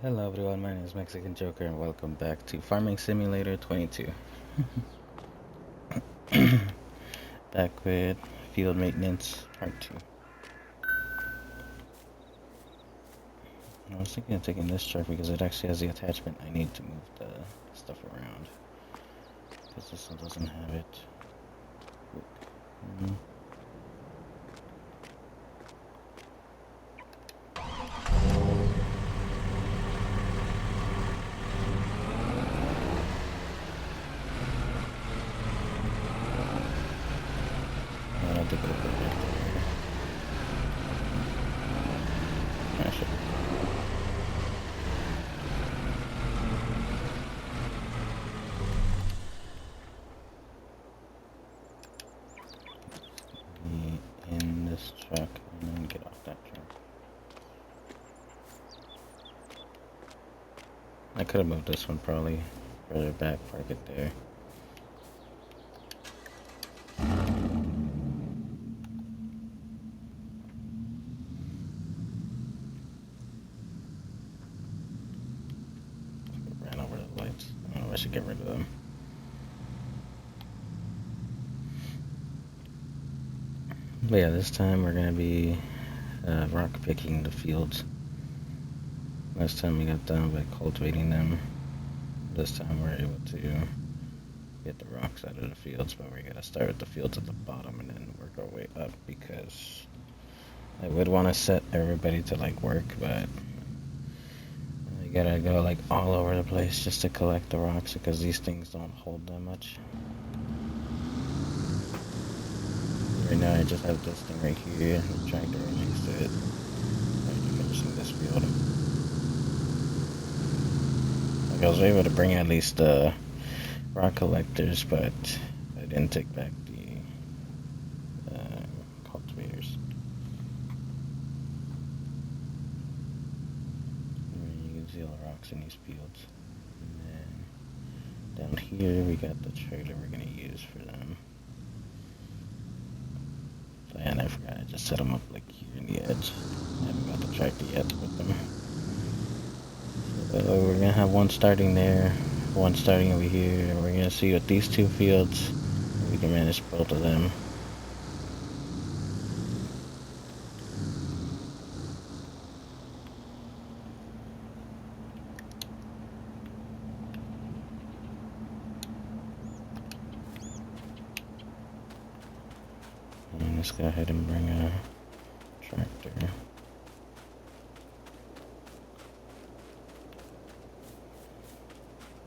Hello everyone, my name is Mexican Joker and welcome back to Farming Simulator 22. Back with Field Maintenance Part 2. I was thinking of taking this truck because it actually has the attachment I need to move the stuff around. Because this one doesn't have it. Mm. I don't think it'll go right there. Actually, be in this truck and then get off that truck. I could have moved this one probably further back, park it there. Ran over the lights. I don't know if I should get rid of them. But yeah, this time we're gonna be rock picking the fields. Last time we got done by cultivating them. This time we're able to get the rocks out of the fields, but we gotta start with the fields at the bottom and then work our way up because I would want to set everybody to like work, but you gotta go like all over the place just to collect the rocks because these things don't hold that much. Right now I just have this thing right here, the tractor right next to it. I'm finishing this field. Like I was able to bring at least rock collectors, but I didn't take back the cultivators. And you can see all the rocks in these fields. And then down here we got the trailer we're gonna use for them. So, and I forgot I just set them up like here in the edge. I haven't got the tractor yet with them. So we're gonna have one starting there, one starting over here. We're gonna see with these two fields we can manage both of them. And let's go ahead and bring a tractor.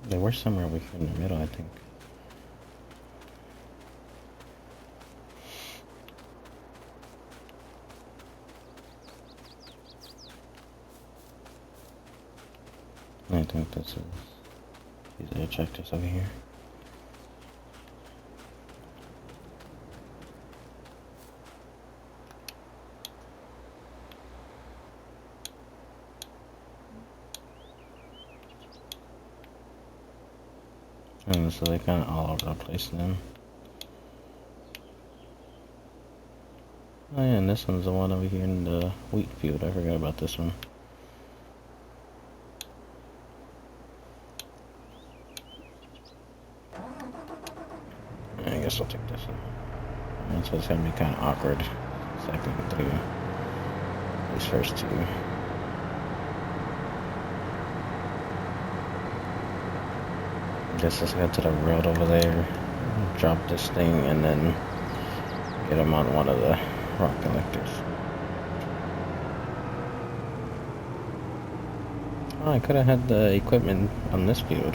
They were somewhere over here in the middle, I think. I think that's it. These are tractors over here. And so they're kind of all over the place then. Oh yeah, and this one's the one over here in the wheat field. I forgot about this one. I guess I'll take this one. And so it's gonna be kind of awkward cycling through these first two. I guess let's go to the road over there, drop this thing, and then get them on one of the rock collectors. Oh, I could have had the equipment on this field.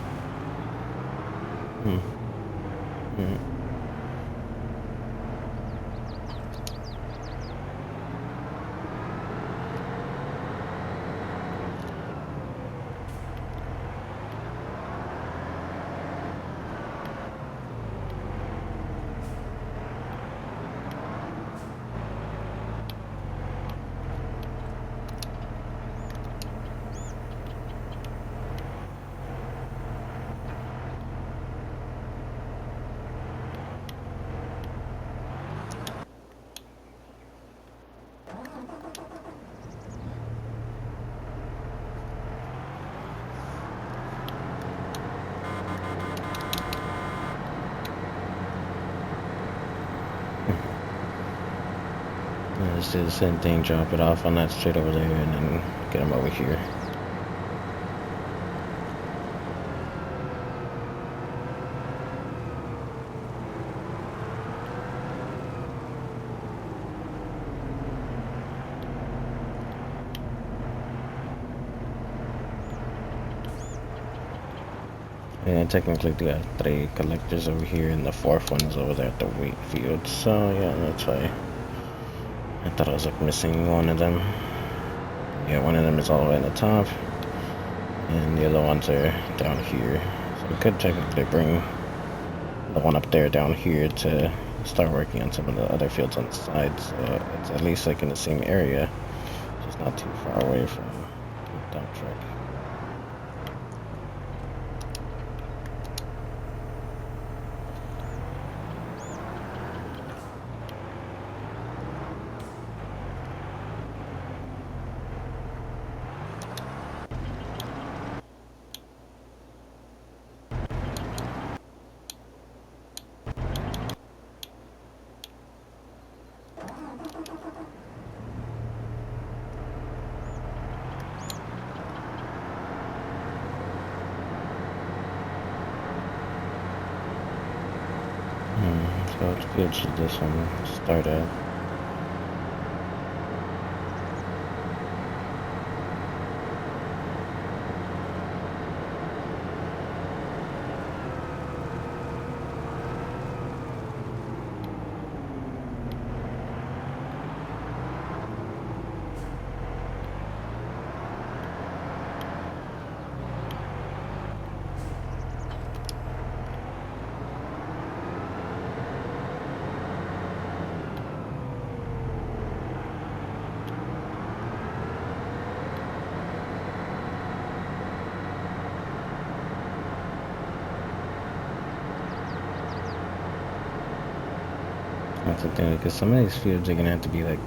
just do the same thing, drop it off on that street over there, and then get them over here. And technically we have 3 collectors over here, and the 4th one is over there at the wheat field. So yeah, that's why I thought I was like missing one of them. Yeah, one of them is all the way in the top, and the other ones are down here. So we could technically bring the one up there down here to start working on some of the other fields on the side. So it's at least like in the same area, just not too far away from the dump truck. So what field should this one start at? That's the thing, because some of these fields are gonna have to be like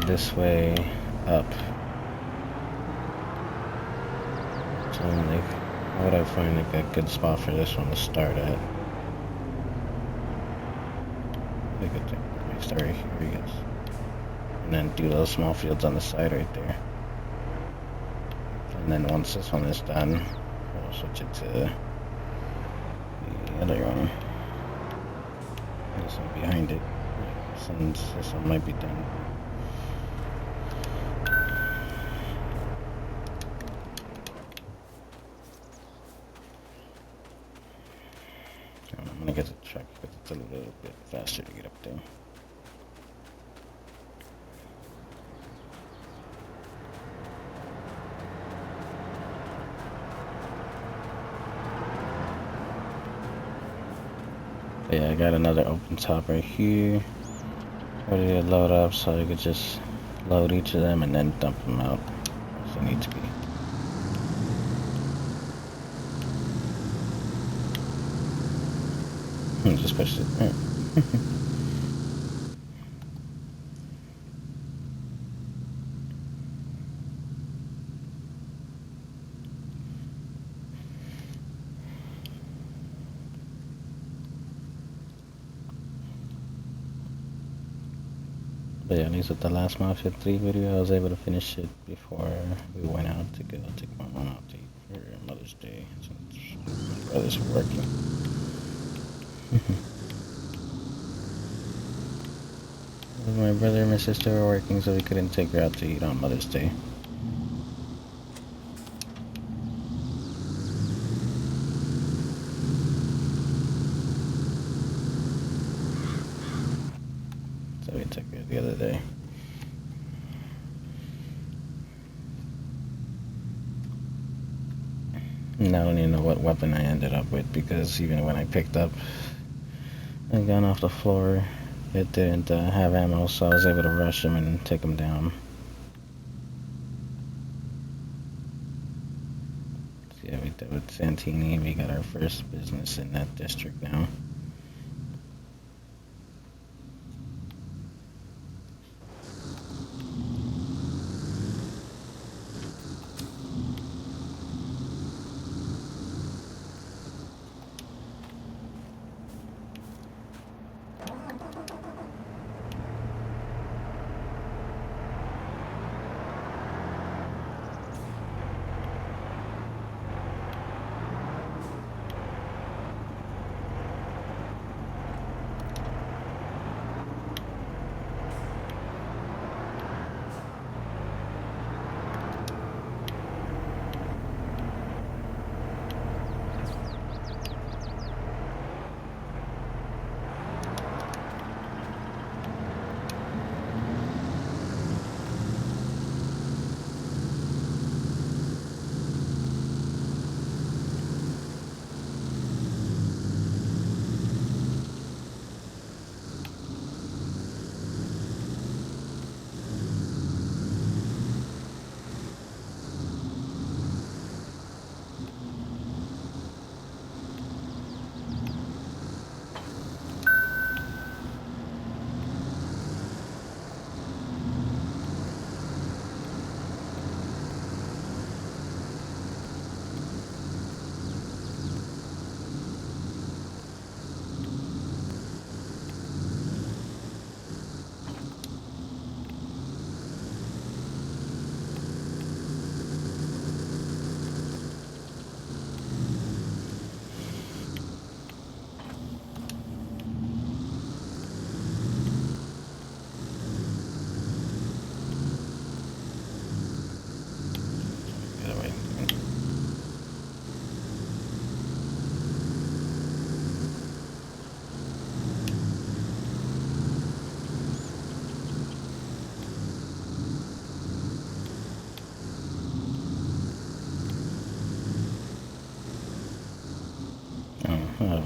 this way up. So like, how would I find like a good spot for this one to start at? I could technically start right here, I guess, and then do those small fields on the side right there. And then once this one is done, we'll switch it to the other one. This one behind it, since this one might be done. I'm gonna get the truck because it's a little bit faster to get up there. But yeah, I got another open top right here, ready to load up, so I could just load each of them and then dump them out as they need to be. Just pushed it. Right. But yeah, at least with the last Mafia 3 video, I was able to finish it before we went out to go take my mom out to eat for Mother's Day, since my brother's working. My brother and my sister were working, so we couldn't take her out to eat on Mother's Day. So we took her the other day. And I don't even know what weapon I ended up with, because even when I picked up a gun off the floor, it didn't have ammo, so I was able to rush him and take him down. So yeah, we did with Santini. We got our first business in that district now.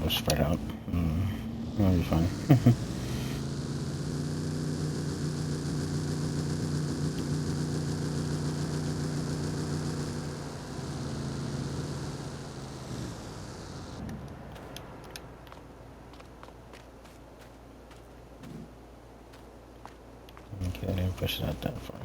we'll spread out. That'll be fine. Okay, I didn't push it out that far.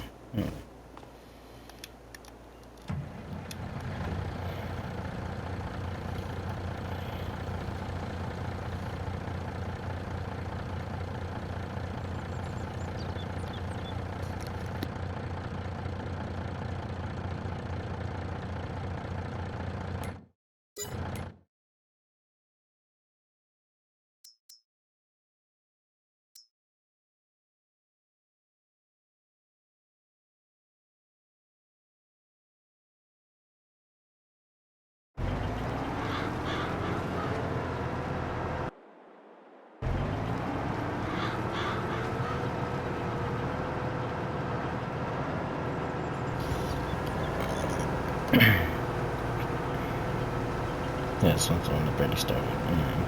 Yeah, since when the barely started.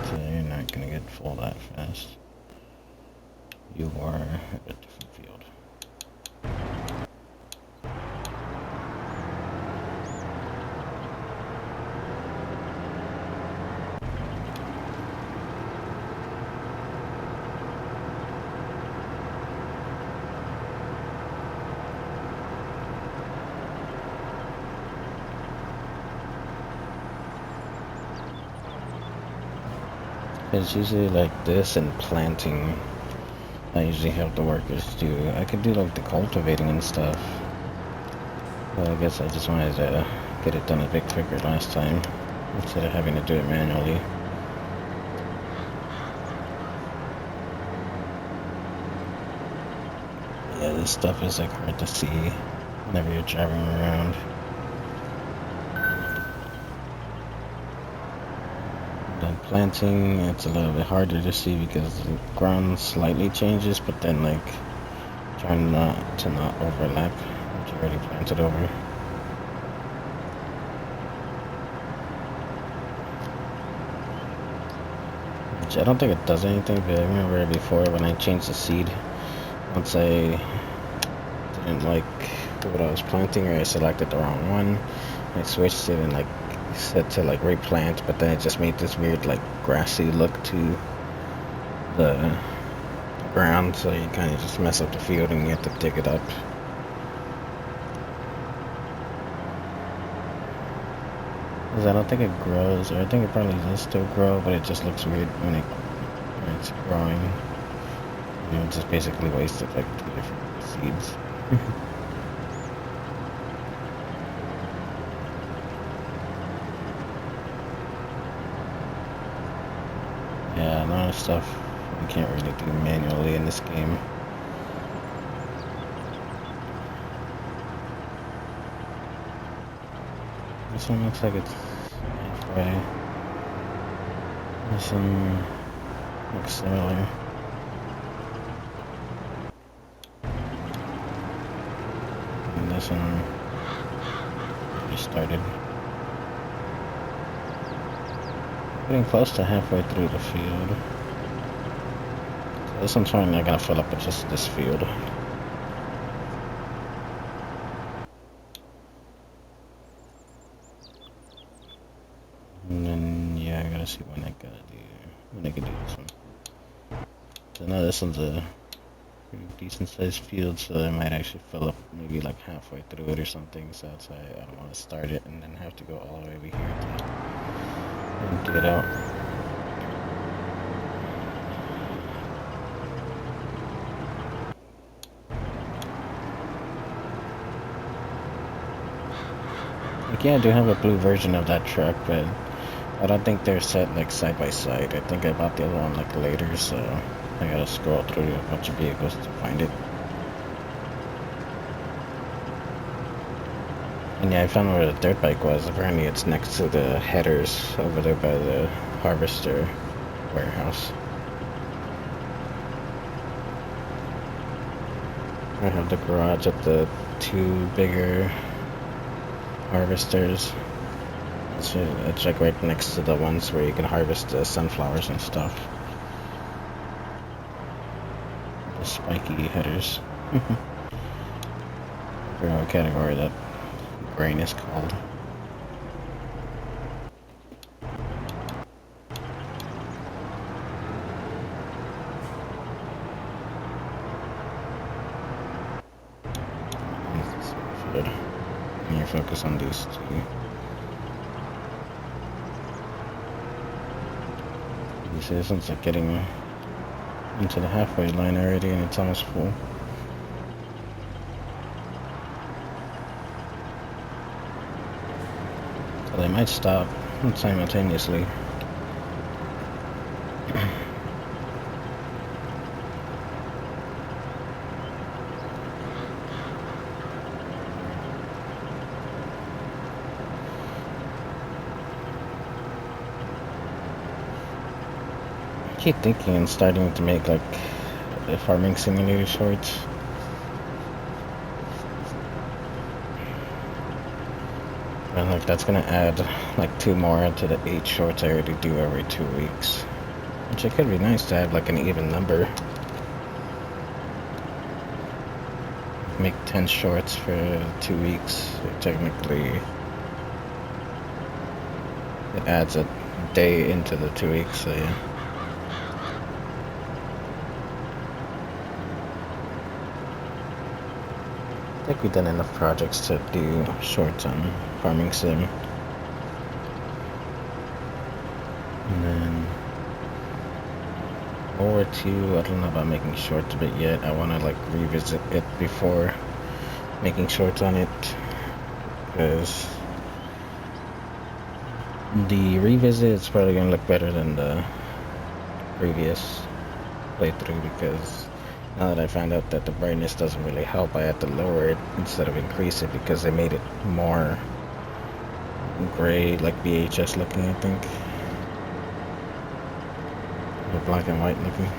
So you're not gonna get full that fast. You are at a different field. It's usually like this and planting. I usually help the workers do. I could do like the cultivating and stuff. But I guess I just wanted to get it done a bit quicker last time instead of having to do it manually. Yeah, this stuff is like hard to see whenever you're driving around. Then planting, it's a little bit harder to see because the ground slightly changes, but then like trying not overlap what you already planted over. Which I don't think it does anything, but I remember before when I changed the seed, once I didn't like what I was planting or I selected the wrong one, I switched it and like set to like replant, but then it just made this weird like grassy look to the ground, so you kind of just mess up the field and you have to dig it up. Because I don't think it grows, or I think it probably does still grow, but it just looks weird when it's growing. You know, just basically wasted like 2 different seeds. Yeah, a lot of stuff you can't really do manually in this game. This one looks like it's halfway. This one looks similar. And this one just started. Getting close to halfway through the field. So this one's probably not gonna fill up with just this field. And then yeah, I gotta see when I can do this one. So now this one's a pretty decent sized field, so I might actually fill up maybe like halfway through it or something. So that's why I don't want to start it and then have to go all the way over here to empty it out. Like, yeah, I do have a blue version of that truck, but I don't think they're set like side by side. I think I bought the other one like later, so I gotta scroll through a bunch of vehicles to find it. And yeah, I found where the dirt bike was. Apparently it's next to the headers over there by the harvester warehouse. I have the garage at the 2 bigger harvesters. It's like right next to the ones where you can harvest the sunflowers and stuff. The spiky headers. I forgot what category that grain is called. You focus on these two. You see, this one's like getting into the halfway line already, and it's almost full. So they might stop simultaneously. I keep thinking and starting to make like the farming simulator shorts. And like that's gonna add like 2 more to the 8 shorts I already do every 2 weeks. Which it could be nice to have like an even number. Make 10 shorts for 2 weeks. So technically it adds a day into the 2 weeks, so yeah. I think we've done enough projects to do shorts on Farming Sim. And then World War II, I don't know about making shorts of it yet. I want to like revisit it before making shorts on it, because the revisit is probably going to look better than the previous playthrough, because now that I found out that the brightness doesn't really help, I had to lower it instead of increase it, because they made it more gray, like VHS looking, I think. Or black and white looking.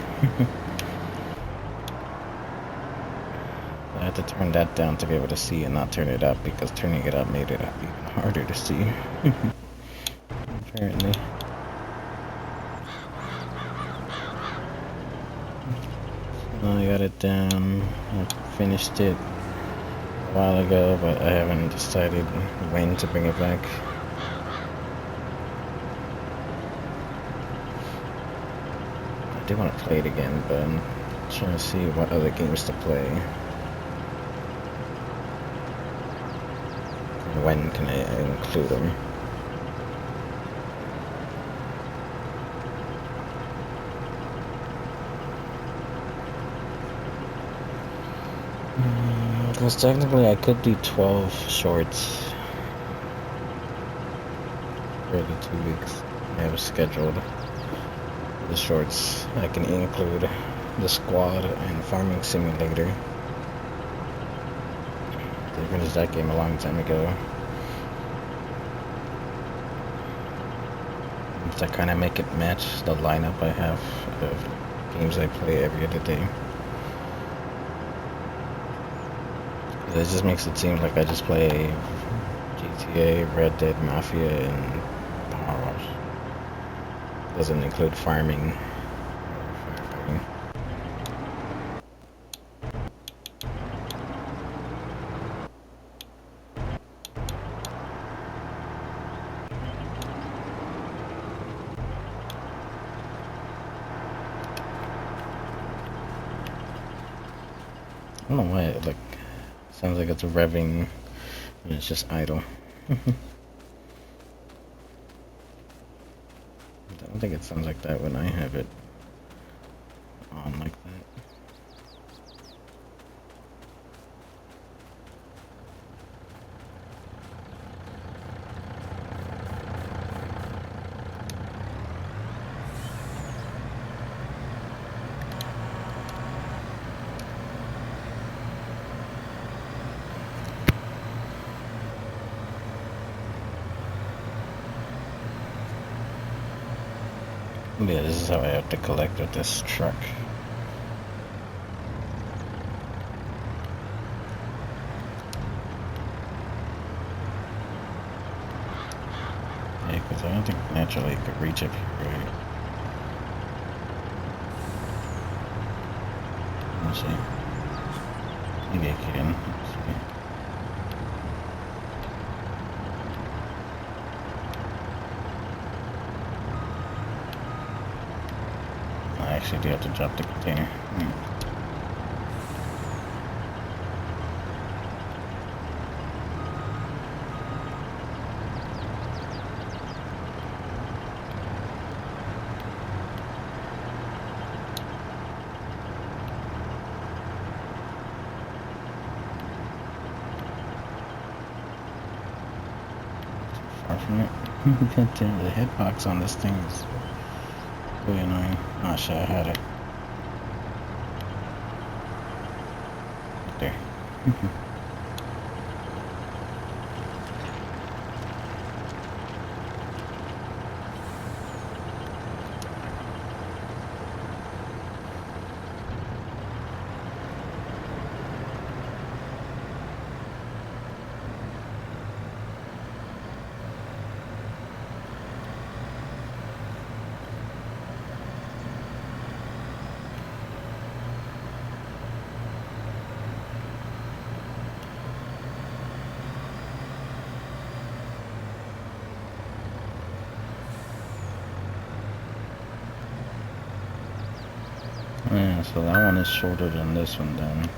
I had to turn that down to be able to see and not turn it up, because turning it up made it even harder to see. Apparently. I got it down. I finished it a while ago, but I haven't decided when to bring it back. I do want to play it again, but I'm trying to see what other games to play. When can I include them? Because technically I could do 12 shorts for the 2 weeks I have scheduled. The shorts I can include the squad and farming simulator. I finished that game a long time ago. To kind of make it match the lineup I have of games I play every other day. It just makes it seem like I just play GTA, Red Dead, Mafia, and Power Wash. Doesn't include farming or firefighting. I don't know why it sounds like it's revving and it's just idle. I don't think it sounds like that when I have it on like that. Yeah, this is how I have to collect with this truck. because I don't think naturally it could reach up here, right? Let's see. Maybe I can. Let's see. I actually do have to drop the container. Far from it. God damn, the hitbox on this thing is really annoying. Oh shit, I had it. Right there. Yeah, so that one is shorter than this one then.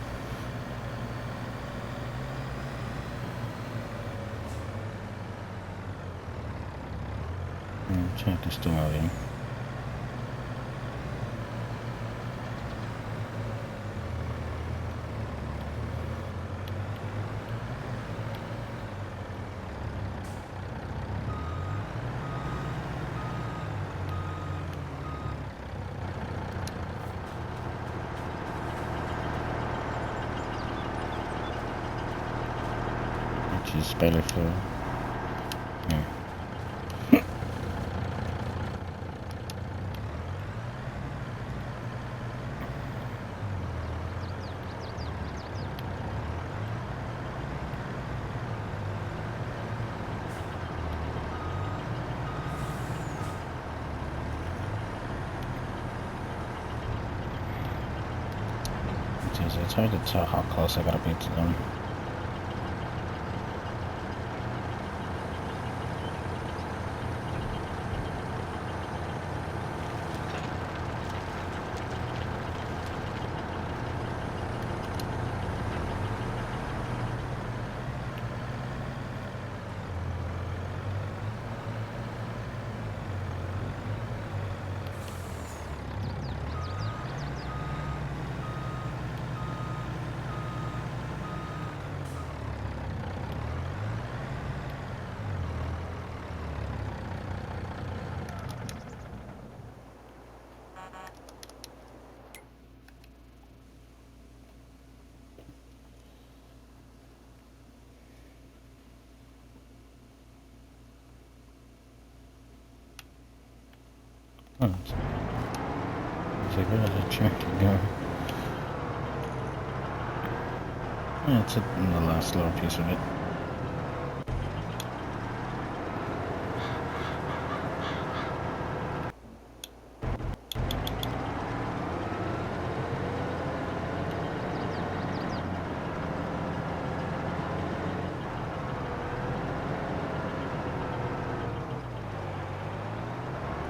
Check this still moving. Which is better for... Yeah. It's hard to tell how close I gotta be to them. Oh, it's like, where did the tractor go? Yeah, it's in the last little piece of it.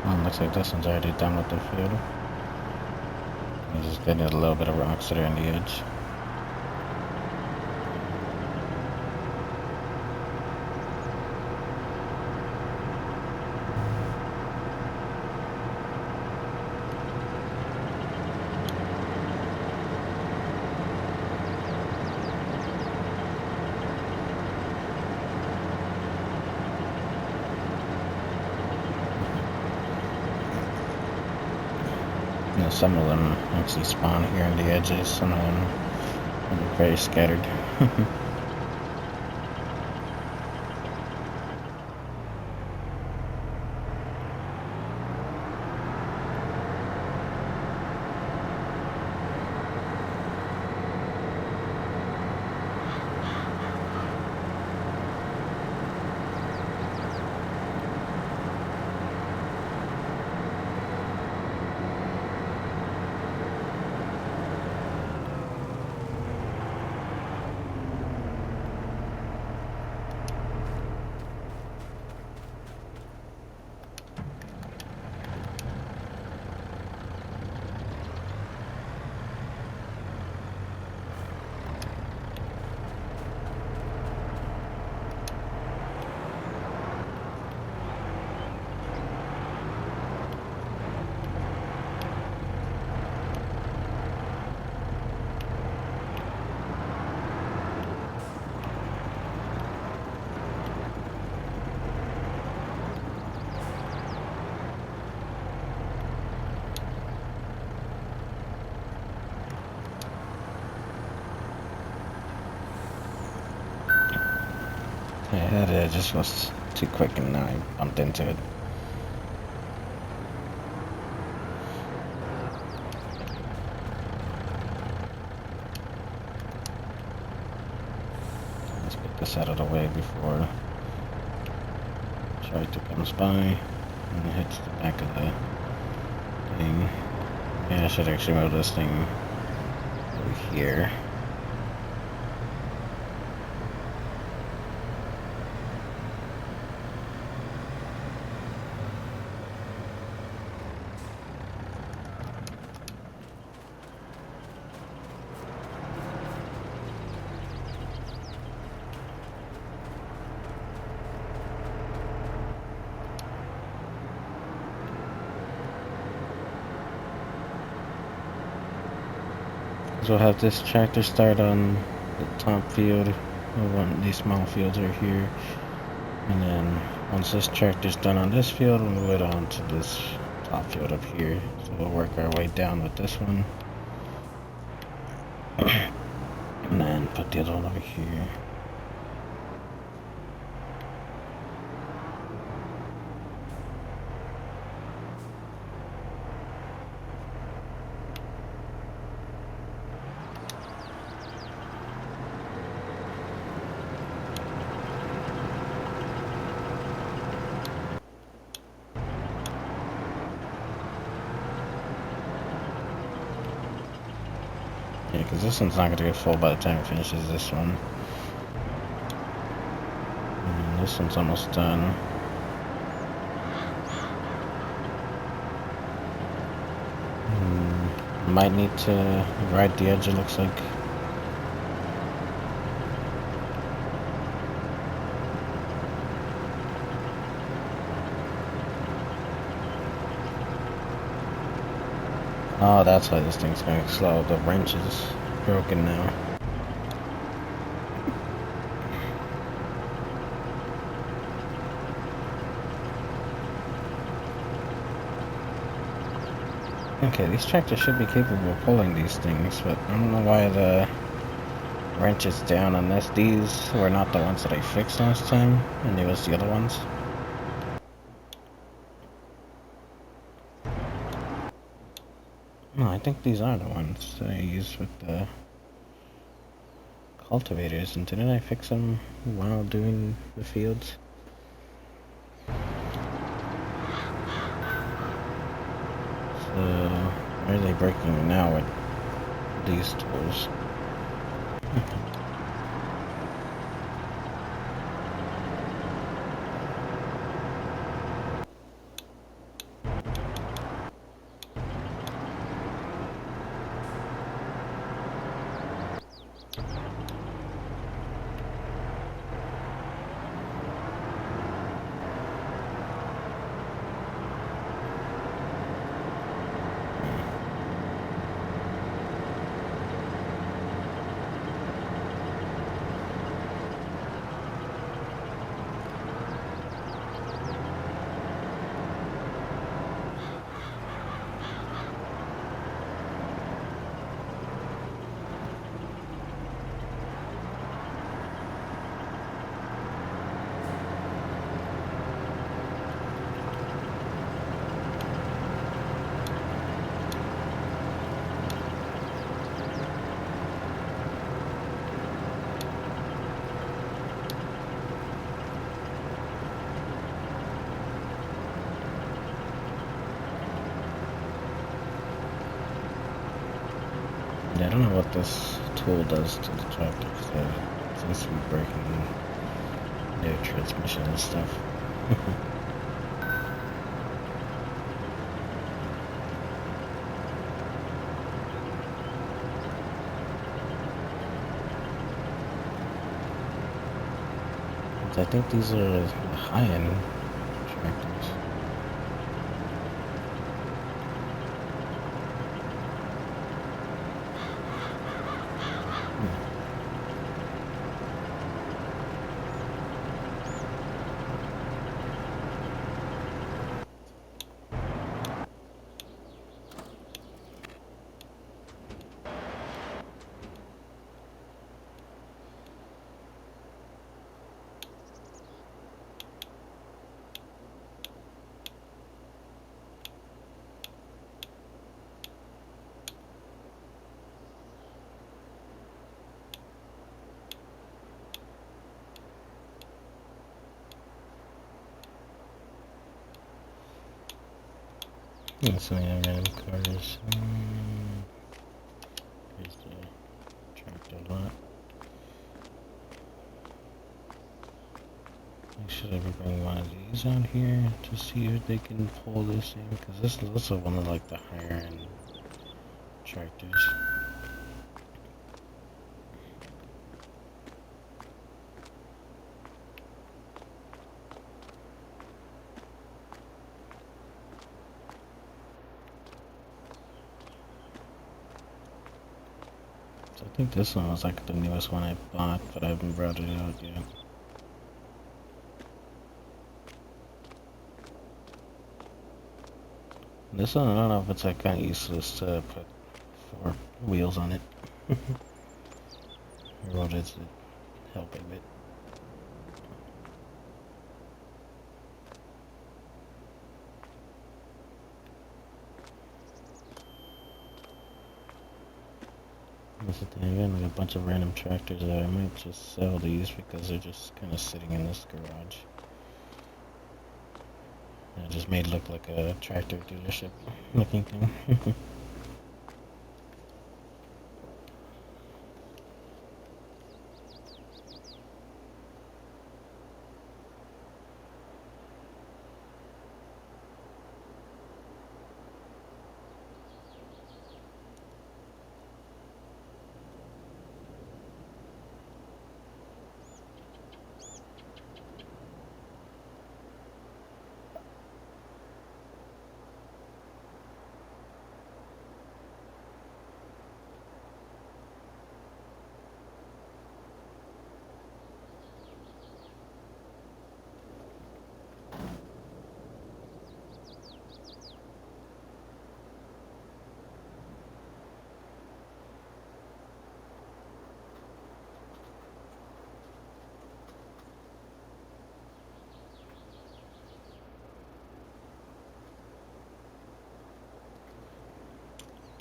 Oh, looks like this one's already done with the field. I'm just getting a little bit of rocks that are on the edge. You know, some of them actually spawn here on the edges, some of them are very scattered. ahead, it just was too quick and I bumped into it. Let's get this out of the way before Tractor comes by and hits the back of the thing. Yeah, I should actually move this thing over here. So we'll have this tractor start on the top field, these small fields are here, and then once this tractor's done on this field, we'll move it on to this top field up here. So we'll work our way down with this one, and then put the other one over here. Yeah, because this one's not going to get full by the time it finishes this one. And this one's almost done. Might need to ride the edge, it looks like. Oh, that's why this thing's going slow. The wrench is broken now. Okay, these tractors should be capable of pulling these things, but I don't know why the wrench is down on this. These were not the ones that I fixed last time, and it was the other ones. No, I think these are the ones that I used with the cultivators, and didn't I fix them while doing the fields? So, why are they breaking now with these tools? Yeah, I don't know what this tool does to the tractor, so it seems to be breaking their transmission and stuff. I think these are high-end tractors. So yeah, random cars. Here's the tractor lot. Make sure I bring one of these out here to see if they can pull this in, because this is also one of like the higher end tractors. So I think this one was like the newest one I bought, but I haven't brought it out yet. This one, I don't know if it's like kind of useless to put 4 wheels on it. Or what is it helping it? That's the thing, again, like a bunch of random tractors there. I might just sell these because they're just kind of sitting in this garage. It just made it look like a tractor dealership looking thing.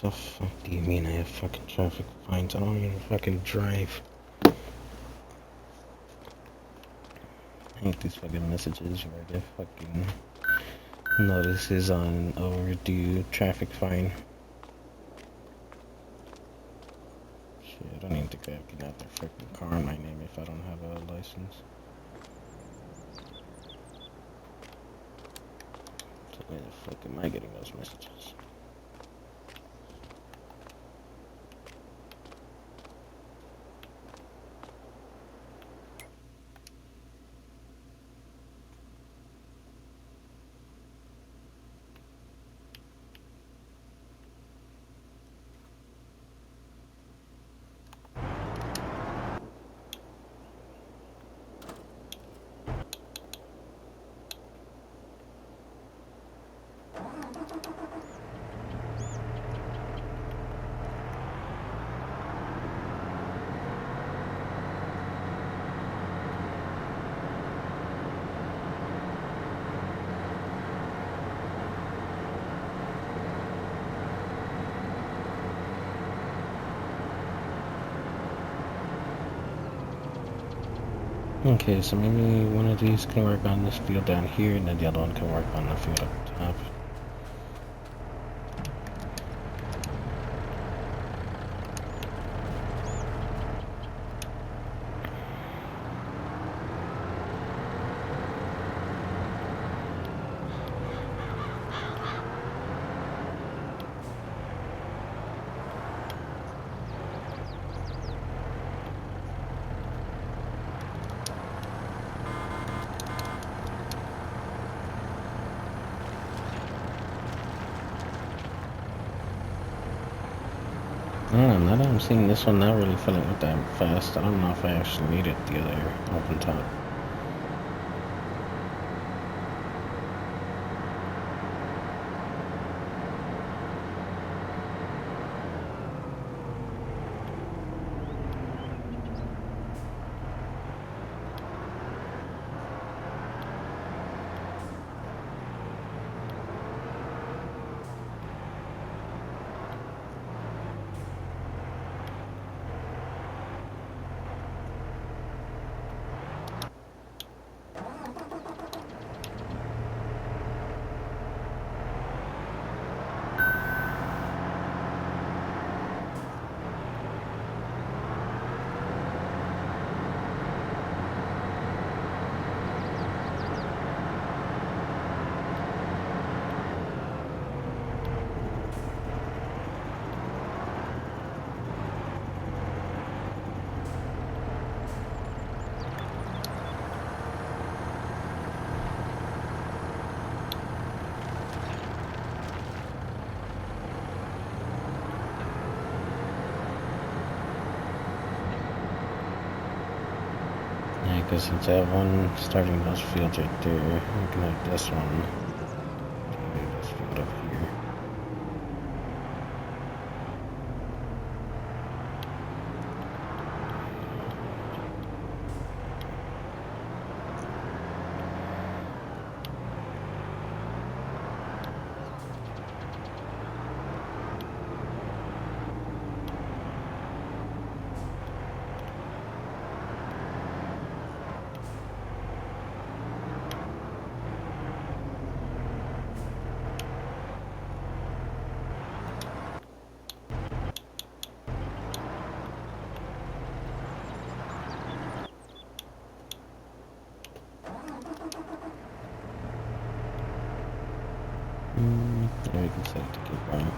The fuck do you mean I have fucking traffic fines? I don't even fucking drive. I hate these fucking messages where I get fucking notices on overdue traffic fine. Shit, I don't even think I can have their fucking car in my name if I don't have a license. So why the fuck am I getting those messages? Okay, so maybe one of these can work on this field down here, and then the other one can work on the field up top. I don't know, now that I'm seeing this one not really filling up that fast, I don't know if I actually needed the other open top. because since I have one starting those fields right there, I'm gonna have this one. This field up here. There we can set it to keep going.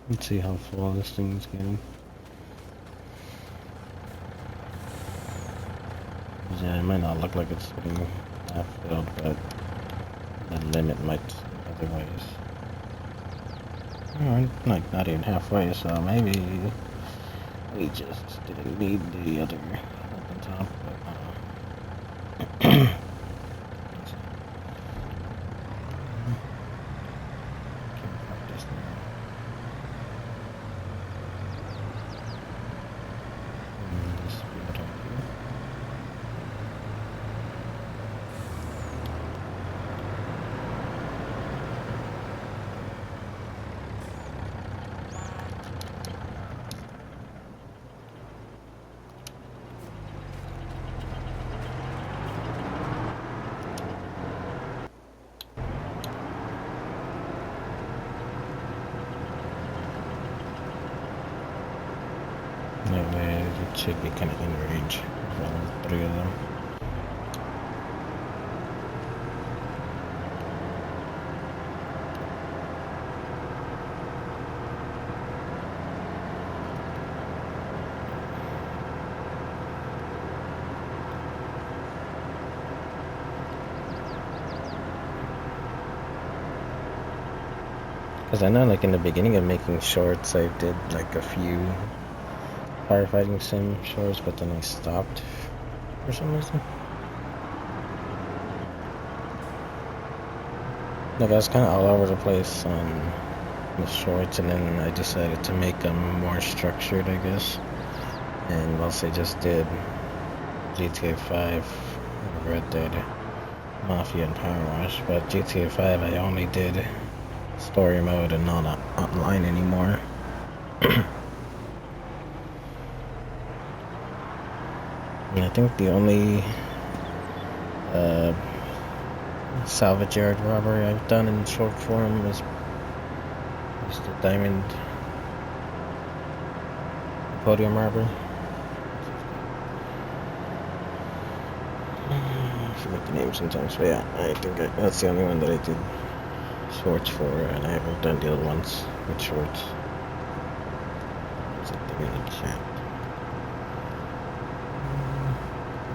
Let's see how full this thing is getting. Yeah, it might not look like it's getting half filled, but the limit might otherwise. Oh, like not even halfway, so maybe we just didn't need the other open top. But, anyway, it should be kind of in range for all three of them. Because I know, like, in the beginning of making shorts, I did, like, a few firefighting sim shorts, but then I stopped for some reason. Like, I was kind of all over the place on the shorts, and then I decided to make them more structured, I guess. And mostly just did GTA 5, Red Dead, Mafia, and Power Wash. But GTA 5, I only did story mode and not online anymore. And I think the only salvage yard robbery I've done in short form is the diamond podium robbery. I forget the name sometimes, but yeah, I think that's the only one that I did shorts for, and I haven't done the other ones with shorts. Something in the chat.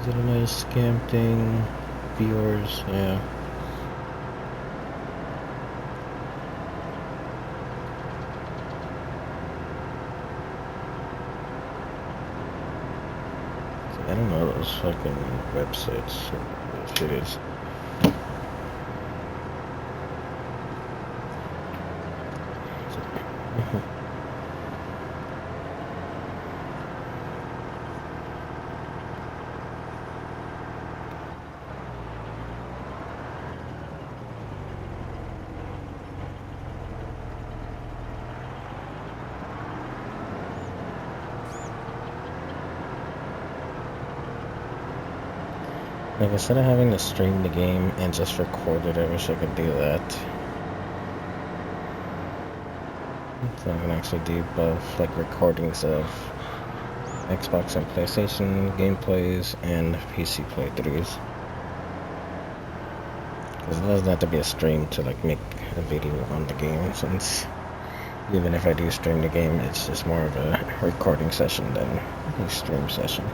Is it a nice scam thing? Viewers, yeah. I don't know those fucking websites or what shit is. Like, instead of having to stream the game and just record it, I wish I could do that. So I can actually do both, like recordings of Xbox and PlayStation gameplays and PC playthroughs. Because it doesn't have to be a stream to like make a video on the game, since even if I do stream the game, it's just more of a recording session than a stream session.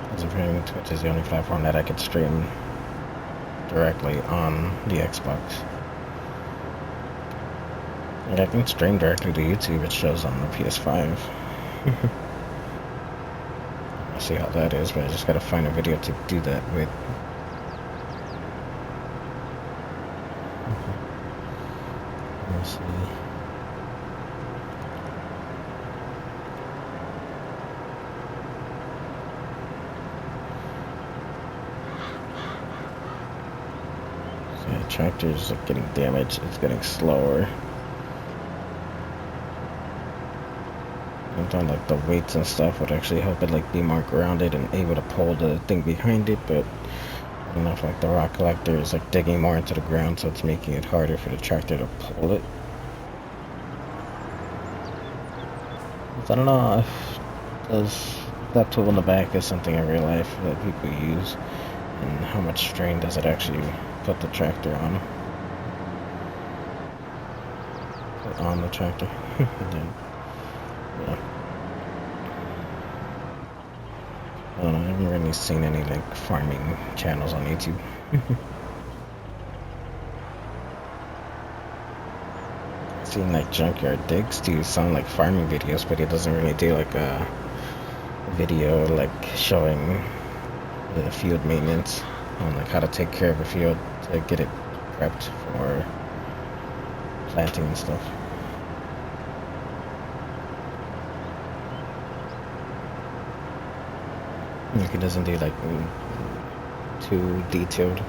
Because apparently Twitch is the only platform that I could stream directly on the Xbox. Like, I can stream directly to YouTube, it shows on the PS5. I'll see how that is, but I just gotta find a video to do that with. Let's see. So the tractor's like getting damaged, it's getting slower. I thought like the weights and stuff would actually help it like be more grounded and able to pull the thing behind it, but I don't know if like the rock collector is like digging more into the ground, so it's making it harder for the tractor to pull it. So I don't know if that tool in the back is something in real life that people use, and how much strain does it actually put the tractor on? Put on the tractor. Yeah. I don't know, I haven't really seen any like farming channels on YouTube. I've seen like Junkyard Digs do some like farming videos, but he doesn't really do like a video like showing the field maintenance on like how to take care of a field to get it prepped for planting and stuff. Like, he doesn't do like too detailed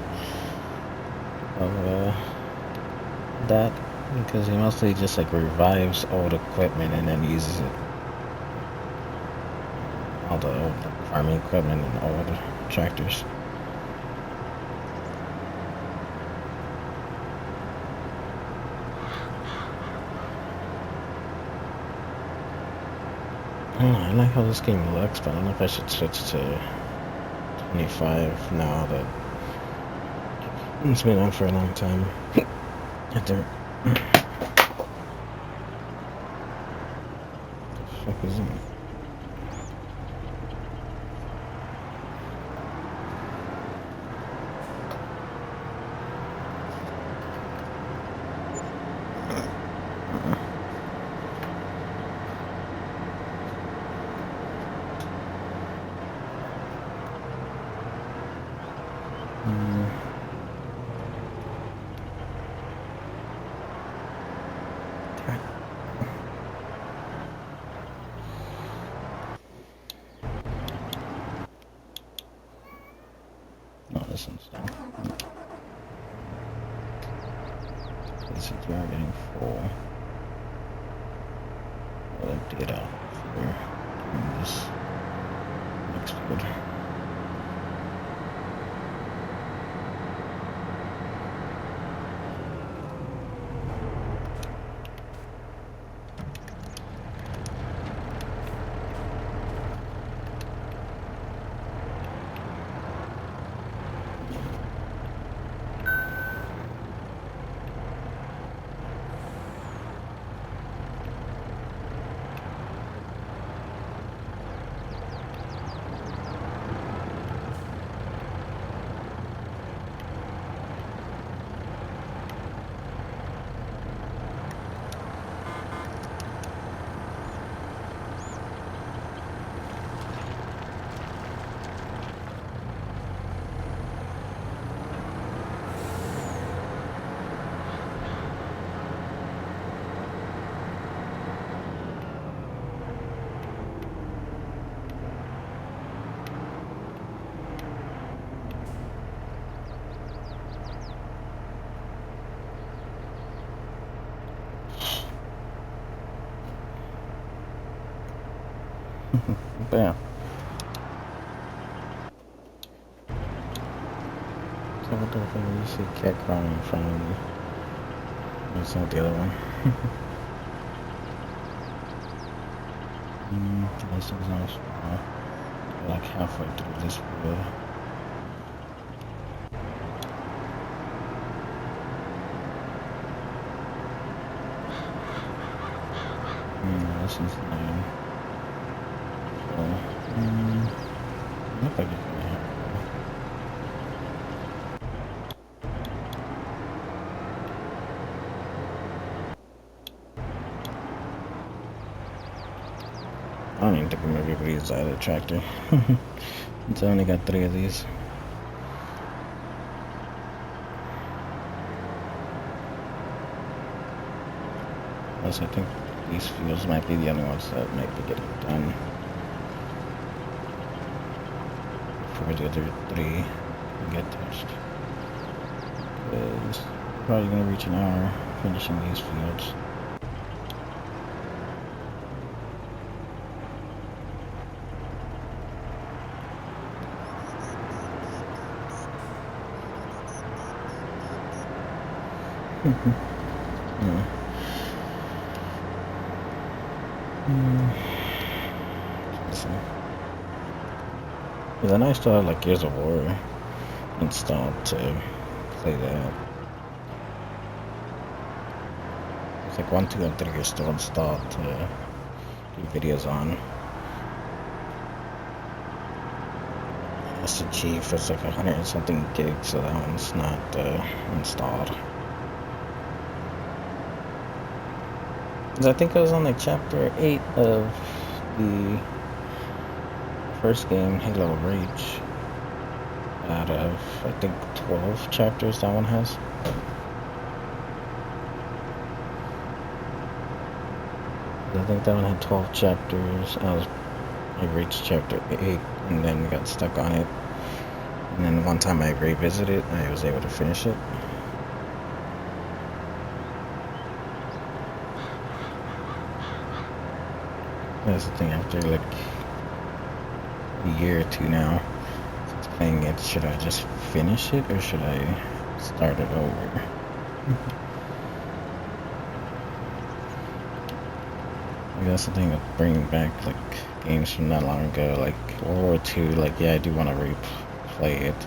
of that, because he mostly just like revives old equipment and then uses it, all the old farming equipment and old tractors. I don't know, I like how this game looks, but I don't know if I should switch to 25 now that it's been on for a long time. After the fuck is it? No, this one's done. This is where I'm getting full. I'll empty it out before doing this next wood. But yeah. So what the fuck, you see a cat crawling in front of you. That's not the other one. This is not small. Like halfway through this field. This is lame. So, look like it's gonna happen. I don't even think I'm gonna be able to use either tractor. It's only got 3 of these. Plus, I think these fields might be the only ones that might be getting done before the other 3 can get touched. Because we're probably gonna reach an hour finishing these fields. Yeah. Let's see. Because I know I still have like Gears of War installed to play that. It's like 1, 2, and 3 are still installed to do videos on. Master Chief is like 100 and something gigs, so that one's not installed. Because I think I was on like chapter 8 of the first game, Halo Reach. Out of, I think, 12 chapters that one has. I think that one had 12 chapters. I reached chapter 8 and then got stuck on it. And then one time I revisited, I was able to finish it. That's the thing, after like a year or 2 now since playing it, should I just finish it or should I start it over? That's the thing with bringing back like games from that long ago, like World War II. Like, yeah, I do want to replay it.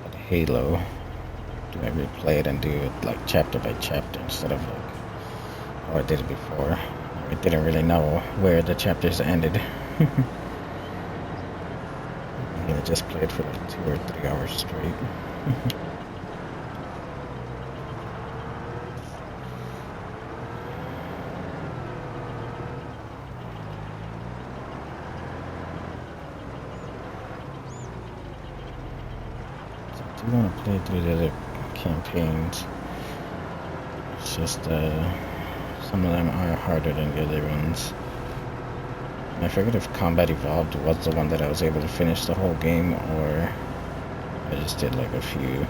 But Halo, do I replay it and do it like chapter by chapter instead of like how I did it before? I didn't really know where the chapters ended. I just played for like 2 or 3 hours straight. I want to play through the other campaigns. It's just some of them are harder than the other ones. And I forget if Combat Evolved was the one that I was able to finish the whole game, or I just did like a few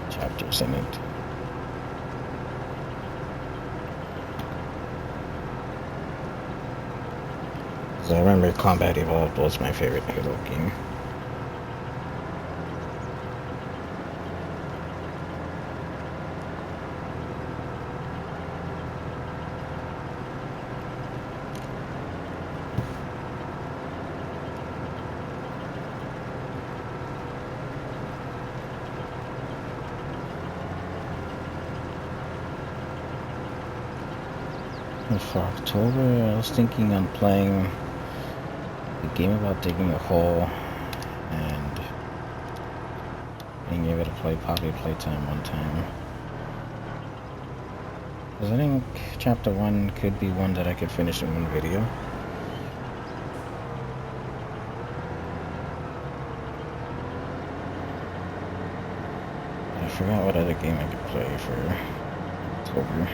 chapters in it. So I remember Combat Evolved was my favorite Halo game. For October, I was thinking on playing a game about digging a hole and being able to play Poppy Playtime one time. Because I think chapter 1 could be one that I could finish in one video. I forgot what other game I could play for October.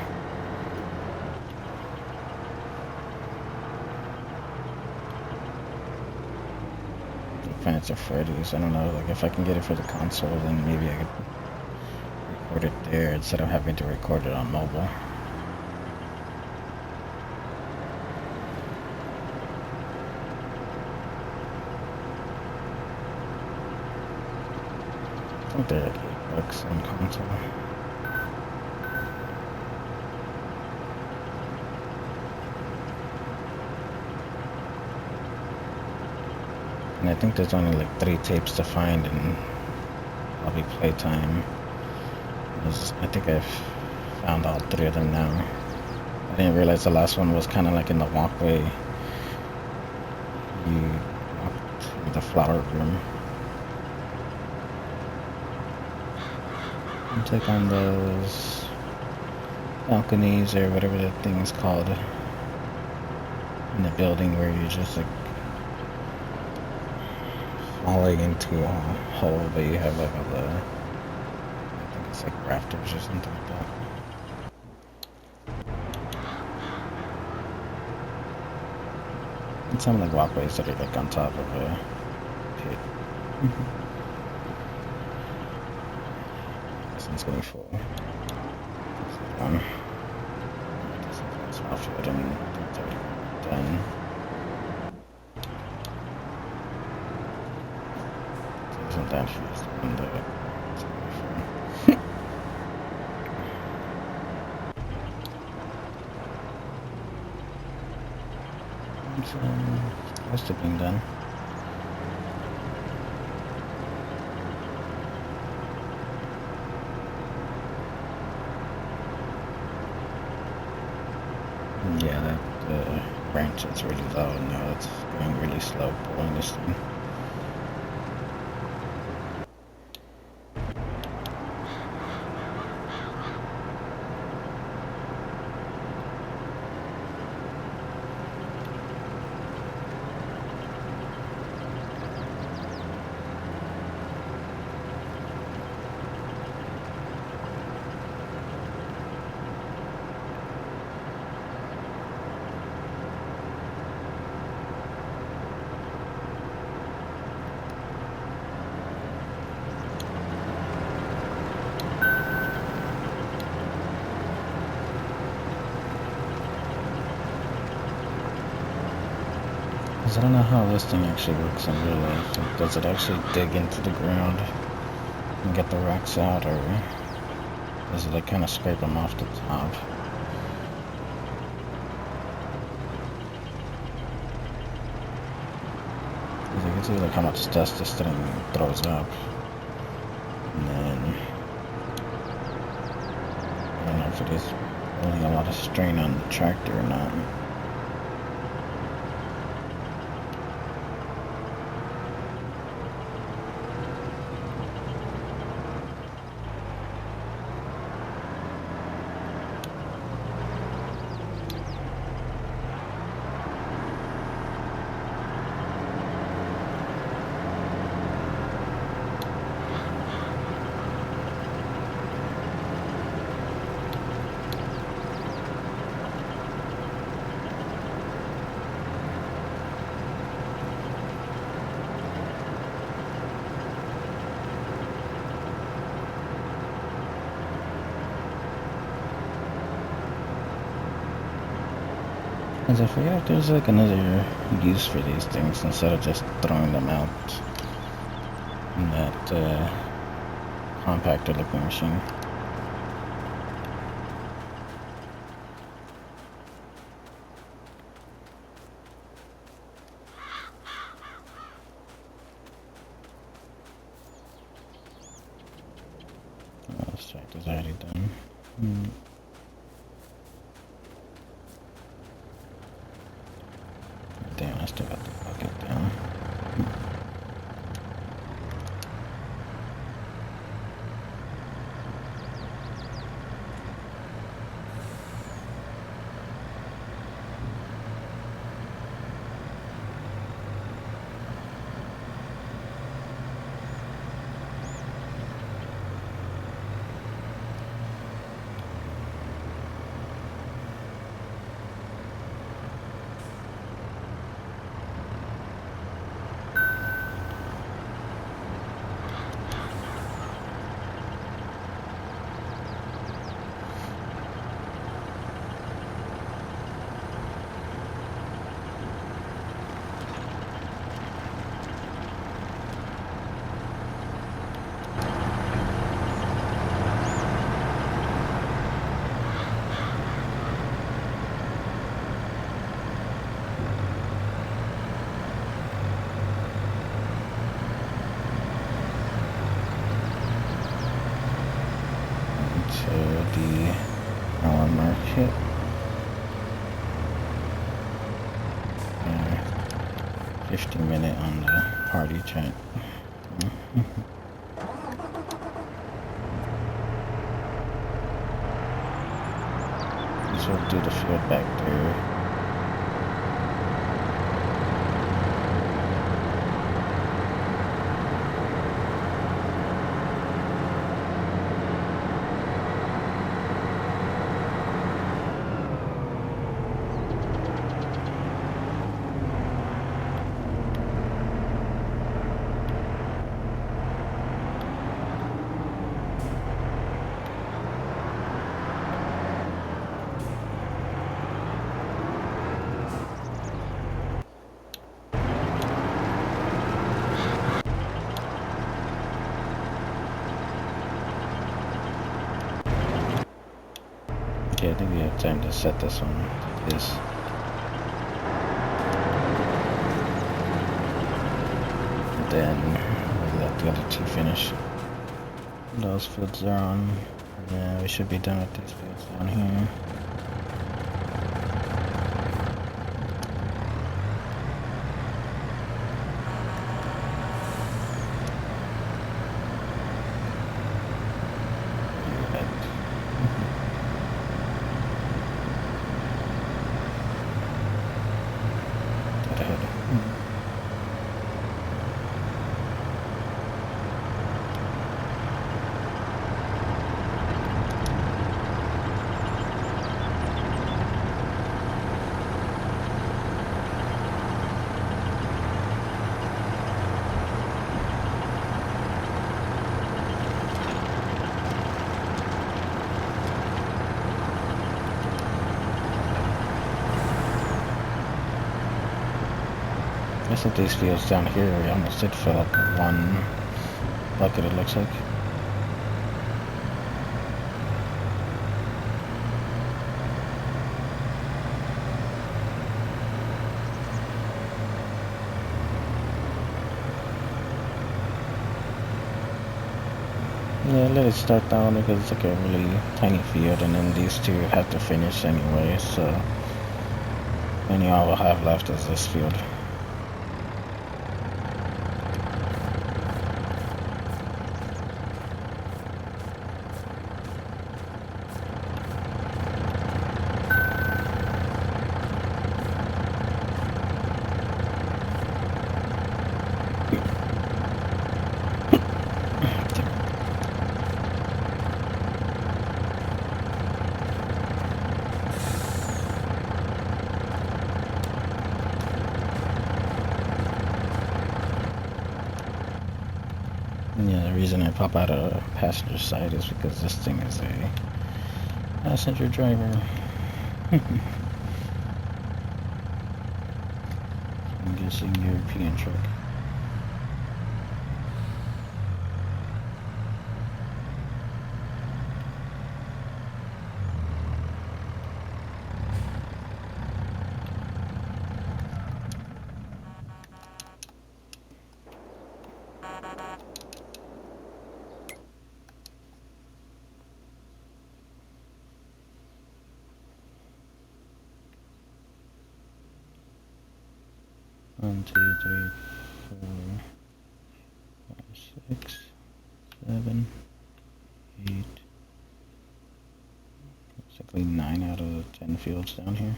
Finance at Freddy's. I don't know, like if I can get it for the console, then maybe I could record it there instead of having to record it on mobile. think they're like $8 on console. And I think there's only like 3 tapes to find in Hobby Playtime. I think I've found all 3 of them now. I didn't realize the last one was kind of like in the walkway. You walk through the flower room. And take on those balconies or whatever that thing is called in the building where you're just like falling into a hole, but you have like all the, I think it's like rafters or something like that. And some like walkways that are like on top of a pit. This one's getting full. This is one. This is small food and I think it's already done. So this one down here is the one that it's going for. So, close to being done. Yeah, that branch is really low and now it's going really slow pulling this thing. I don't know how this thing actually works in real life. Like, does it actually dig into the ground and get the rocks out, or does it like kind of scrape them off the top? Because you can see like how much dust this thing throws up, and then I don't know if it is really a lot of strain on the tractor or not. Because I forget if there's like another use for these things instead of just throwing them out in that compactor looking machine. Oh, this tractor's already done. Damn, I still got the bucket down. the hour mark hit. 50-minute on the party chat. So we'll do the field back there. Okay, I think we have time to set this one. Yes. Then we'll let the other two finish. Those fields are on. Yeah, we should be done with these fields down here. I think these fields down here, we almost did fill up one bucket, it looks like. Yeah, let it start down because it's like a really tiny field, and then these two have to finish anyway, so only all we'll have left is this field. Yeah, the reason I pop out of passenger side is because this thing is a passenger driver. I'm guessing European truck. One, two, three, 4, 5, 6, 7, 8. Basically 9 out of the 10 fields down here.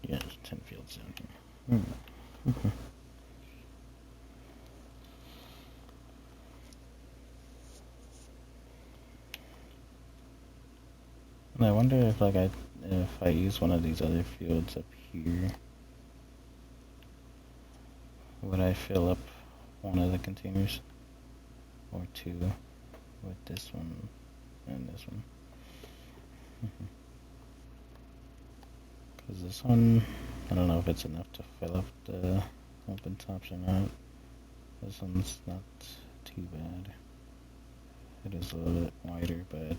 Yeah, there's 10 fields down here. And I wonder if if I use one of these other fields up here, would I fill up one of the containers or two with this one and this one? Because this one, I don't know if it's enough to fill up the open tops or not. This one's not too bad. It is a little bit wider, but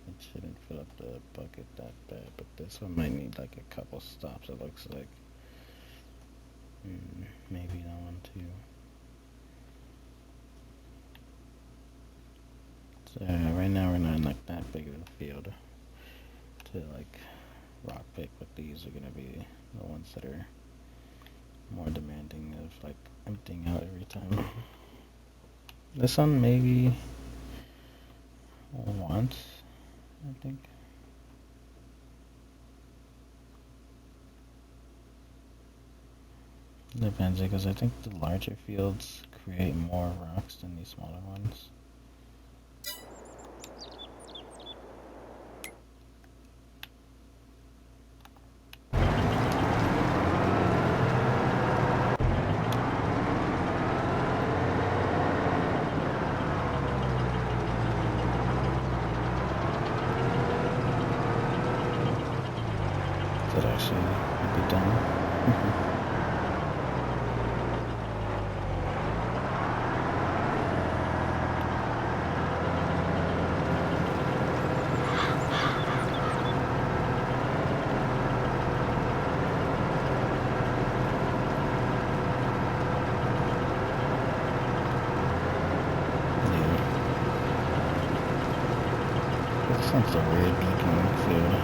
It shouldn't fill up the bucket that bad, but this one might need like a couple stops, it looks like. Maybe that one too. So right now we're not in like that big of a field to like rock pick, but these are gonna be the ones that are more demanding of like emptying out every time. This one maybe once, I think. Depends, because I think the larger fields create more rocks than these smaller ones. That actually would be done. This one's a weird looking field.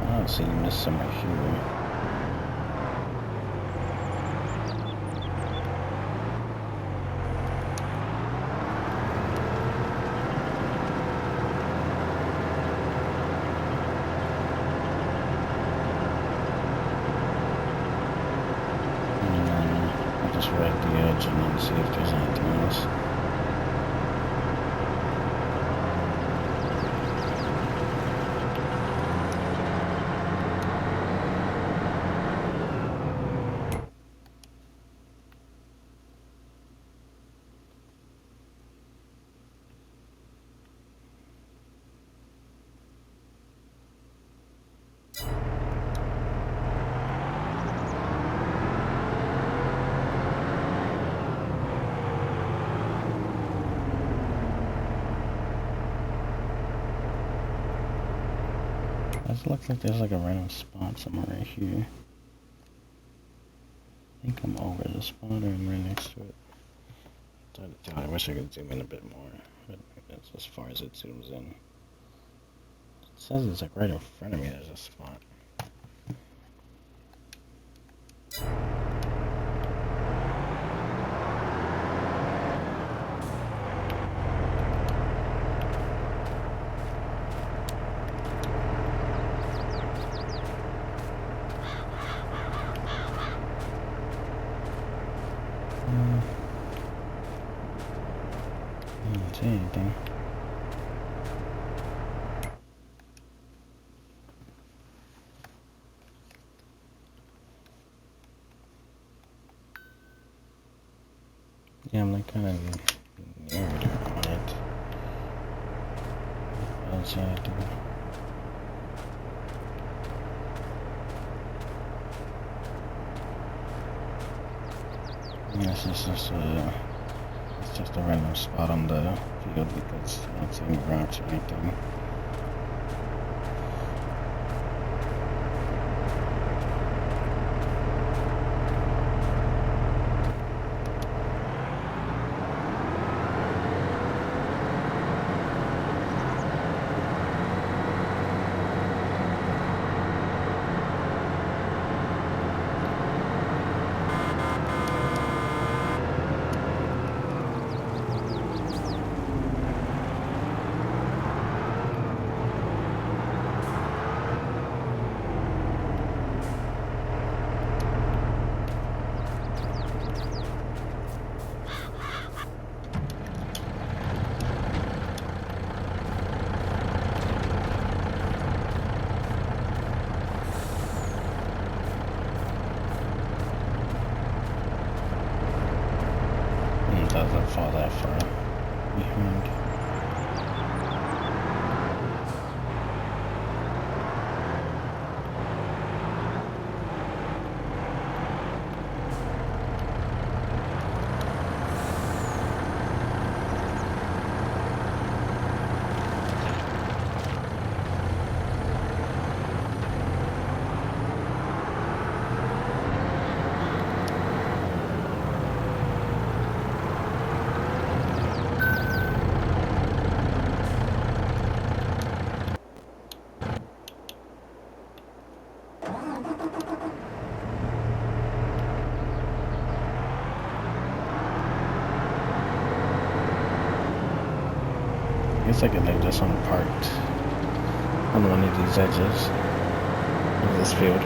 Oh, so you missed some right here. I'll just right the edge and then see if there's anything else. It looks like there's like a random spot somewhere right here. I think I'm over the spot or I'm right next to it. I wish I could zoom in a bit more, but that's as far as it zooms in. It says it's like right in front of me there's a spot. I don't see anything. Yeah, I'm like kind of near on it. I don't see anything. Yeah, it's just a random spot on the field because I don't see any rocks or anything. doesn't fall that far behind. I guess I could leave this one parked on one of these edges of this field.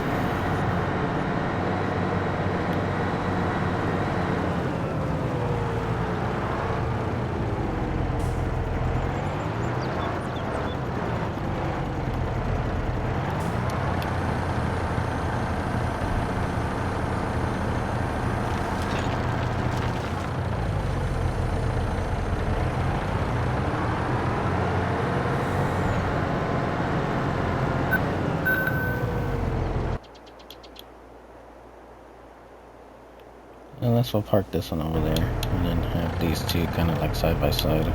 And let's we'll park this one over there, and then have these two kind of like side by side.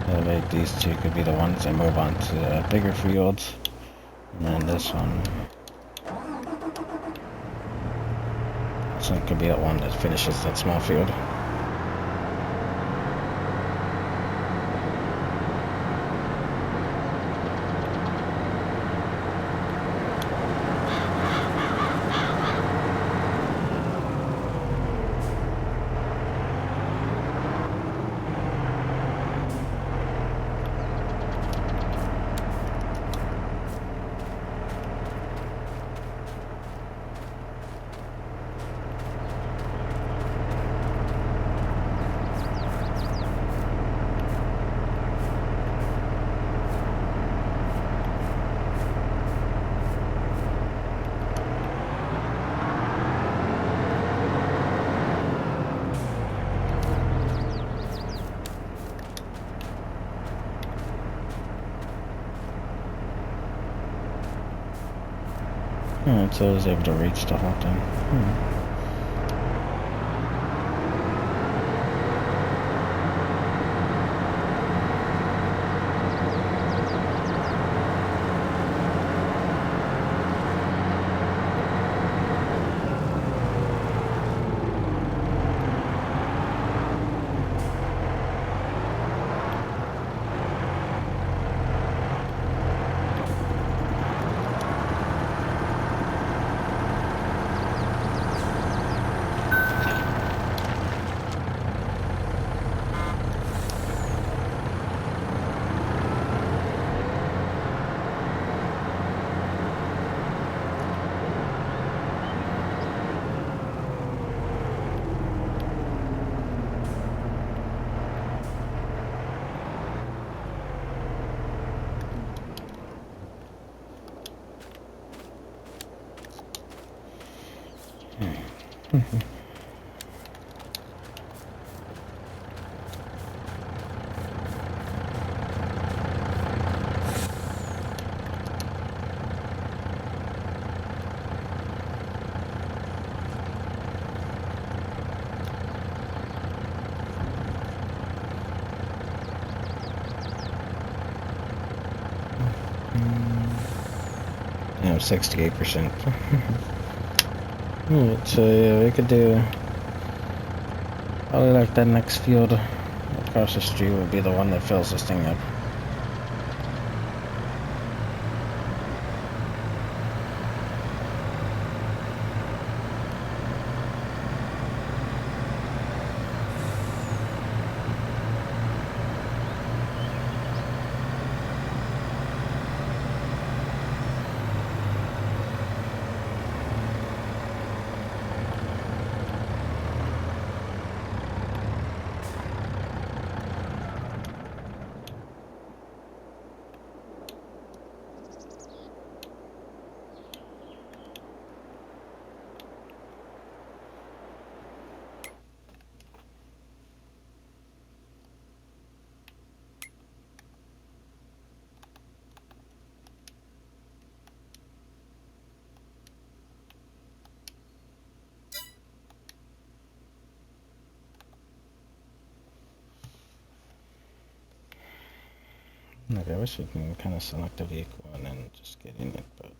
That way these two could be the ones that move on to bigger fields. And then this one could be the one that finishes that small field. Alright, so I was able to reach the whole thing. Yeah, 68%. Alright, so yeah, we could do probably like that next field across the street will be the one that fills this thing up. Like, I wish you can kind of select a vehicle and then just get in it, but...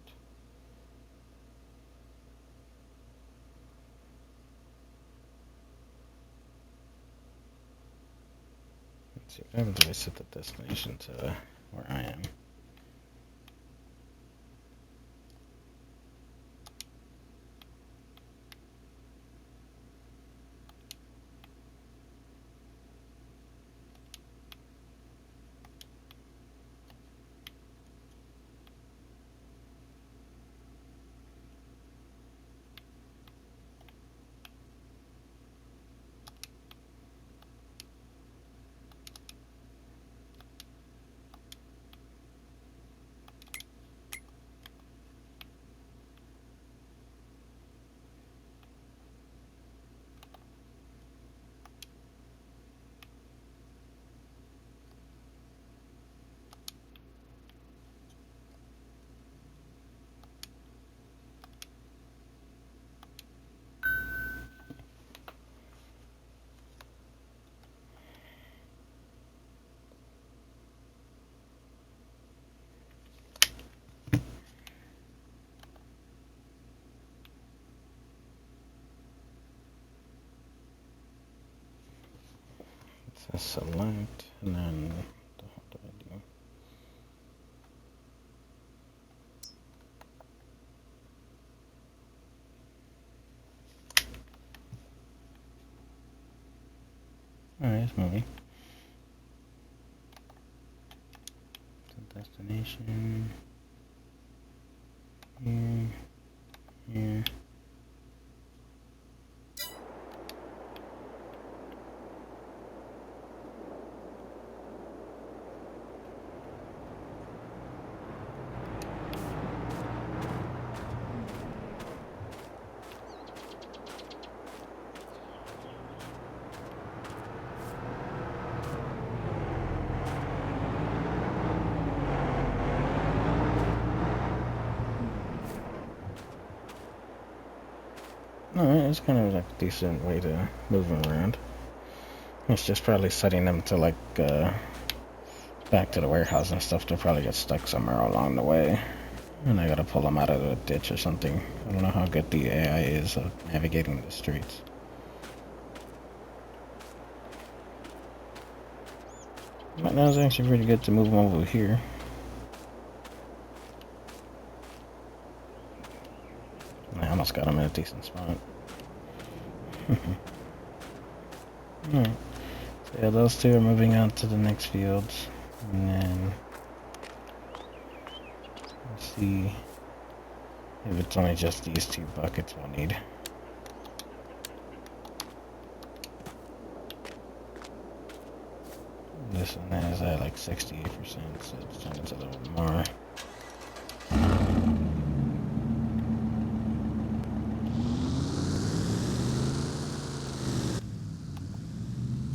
Let's see, what happens if I set the destination to where I am? So select, and then what do I do? Alright, it's moving. So destination here, here. Alright, it's kind of like a decent way to move them around. It's just probably setting them to like back to the warehouse and stuff. They'll probably get stuck somewhere along the way. And I gotta pull them out of the ditch or something. I don't know how good the AI is of navigating the streets. But that was actually pretty good to move them over here. I almost got them in a decent spot. Alright. So yeah, those two are moving on to the next fields. And then... let's see... if it's only just these two buckets we'll need. This one is at like 68%, so it's turning into a little bit more.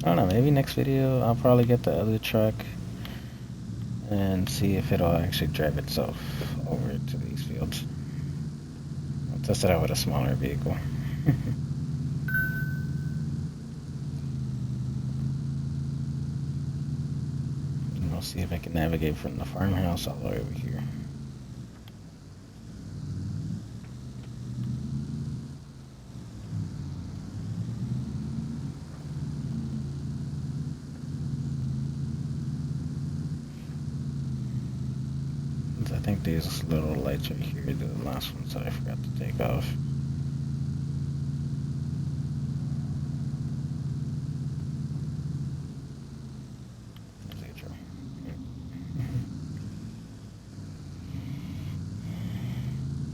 I don't know, maybe next video I'll probably get the other truck and see if it'll actually drive itself over to these fields. I'll test it out with a smaller vehicle. And we'll see if I can navigate from the farmhouse all the way over here. I think these little lights right here are the last ones that I forgot to take off.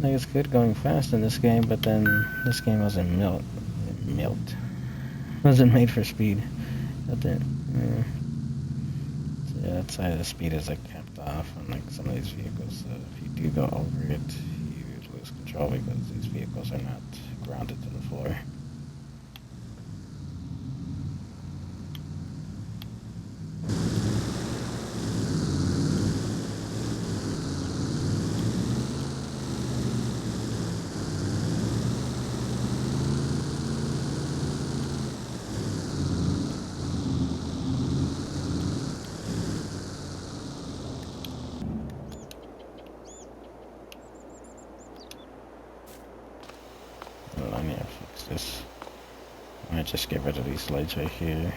Like, it's good going fast in this game, but then this game wasn't wasn't made for speed. But then, so yeah, that's why the speed is like capped off on like some of these vehicles. So if you do go over it, you lose control because these vehicles are not grounded to the floor. this. I might just get rid of these lights right here.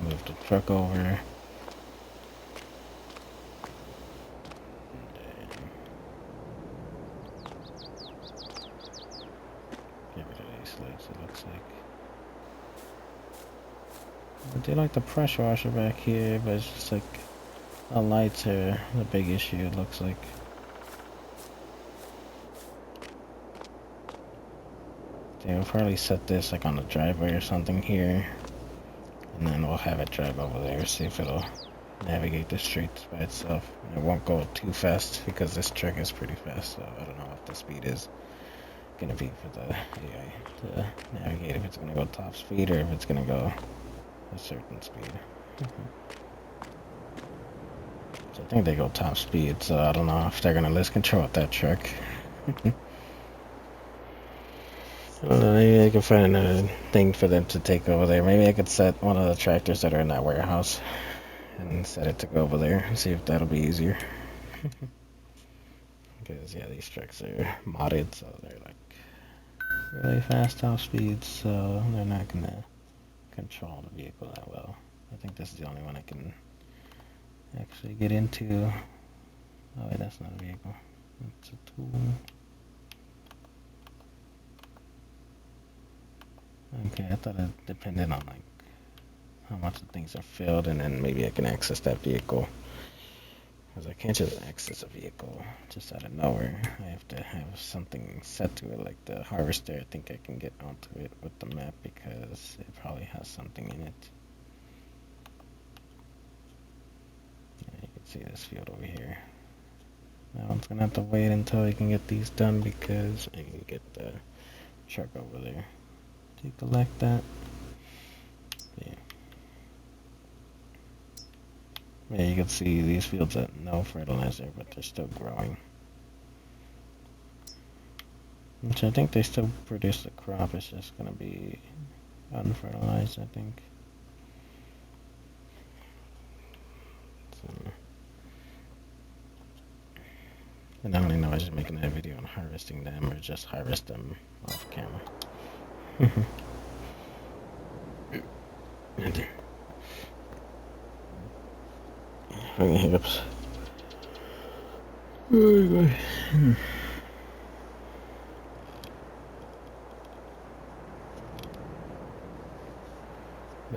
Move the truck over. And then get rid of these lights, it looks like. I do like the pressure washer back here, but it's just like the lights are the big issue, it looks like. They'll probably set this like on the driveway or something here, and then we'll have it drive over there, see if it'll navigate the streets by itself. It won't go too fast because this truck is pretty fast, so I don't know if the speed is gonna be for the AI to navigate, if it's gonna go top speed or if it's gonna go a certain speed. So I think they go top speed, so I don't know if they're gonna lose control of that truck. I don't know, maybe I can find another thing for them to take over there. Maybe I could set one of the tractors that are in that warehouse and set it to go over there and see if that'll be easier. Because, yeah, these trucks are modded, so they're like really fast top speeds, so they're not gonna control the vehicle that well. I think this is the only one I can actually get into. Oh, wait, that's not a vehicle. It's a tool. Okay, I thought it depended on like how much the things are filled, and then maybe I can access that vehicle. Because I can't just access a vehicle just out of nowhere. I have to have something set to it, like the harvester. I think I can get onto it with the map because it probably has something in it. Yeah, you can see this field over here. Now I'm gonna have to wait until I can get these done because I can get the truck over there to collect that. Yeah. Yeah, you can see these fields have no fertilizer, but they're still growing. Which I think they still produce the crop, it's just gonna be unfertilized, I think. So, and I don't even know if I should make another video on harvesting them or just harvest them off camera. Hiccups.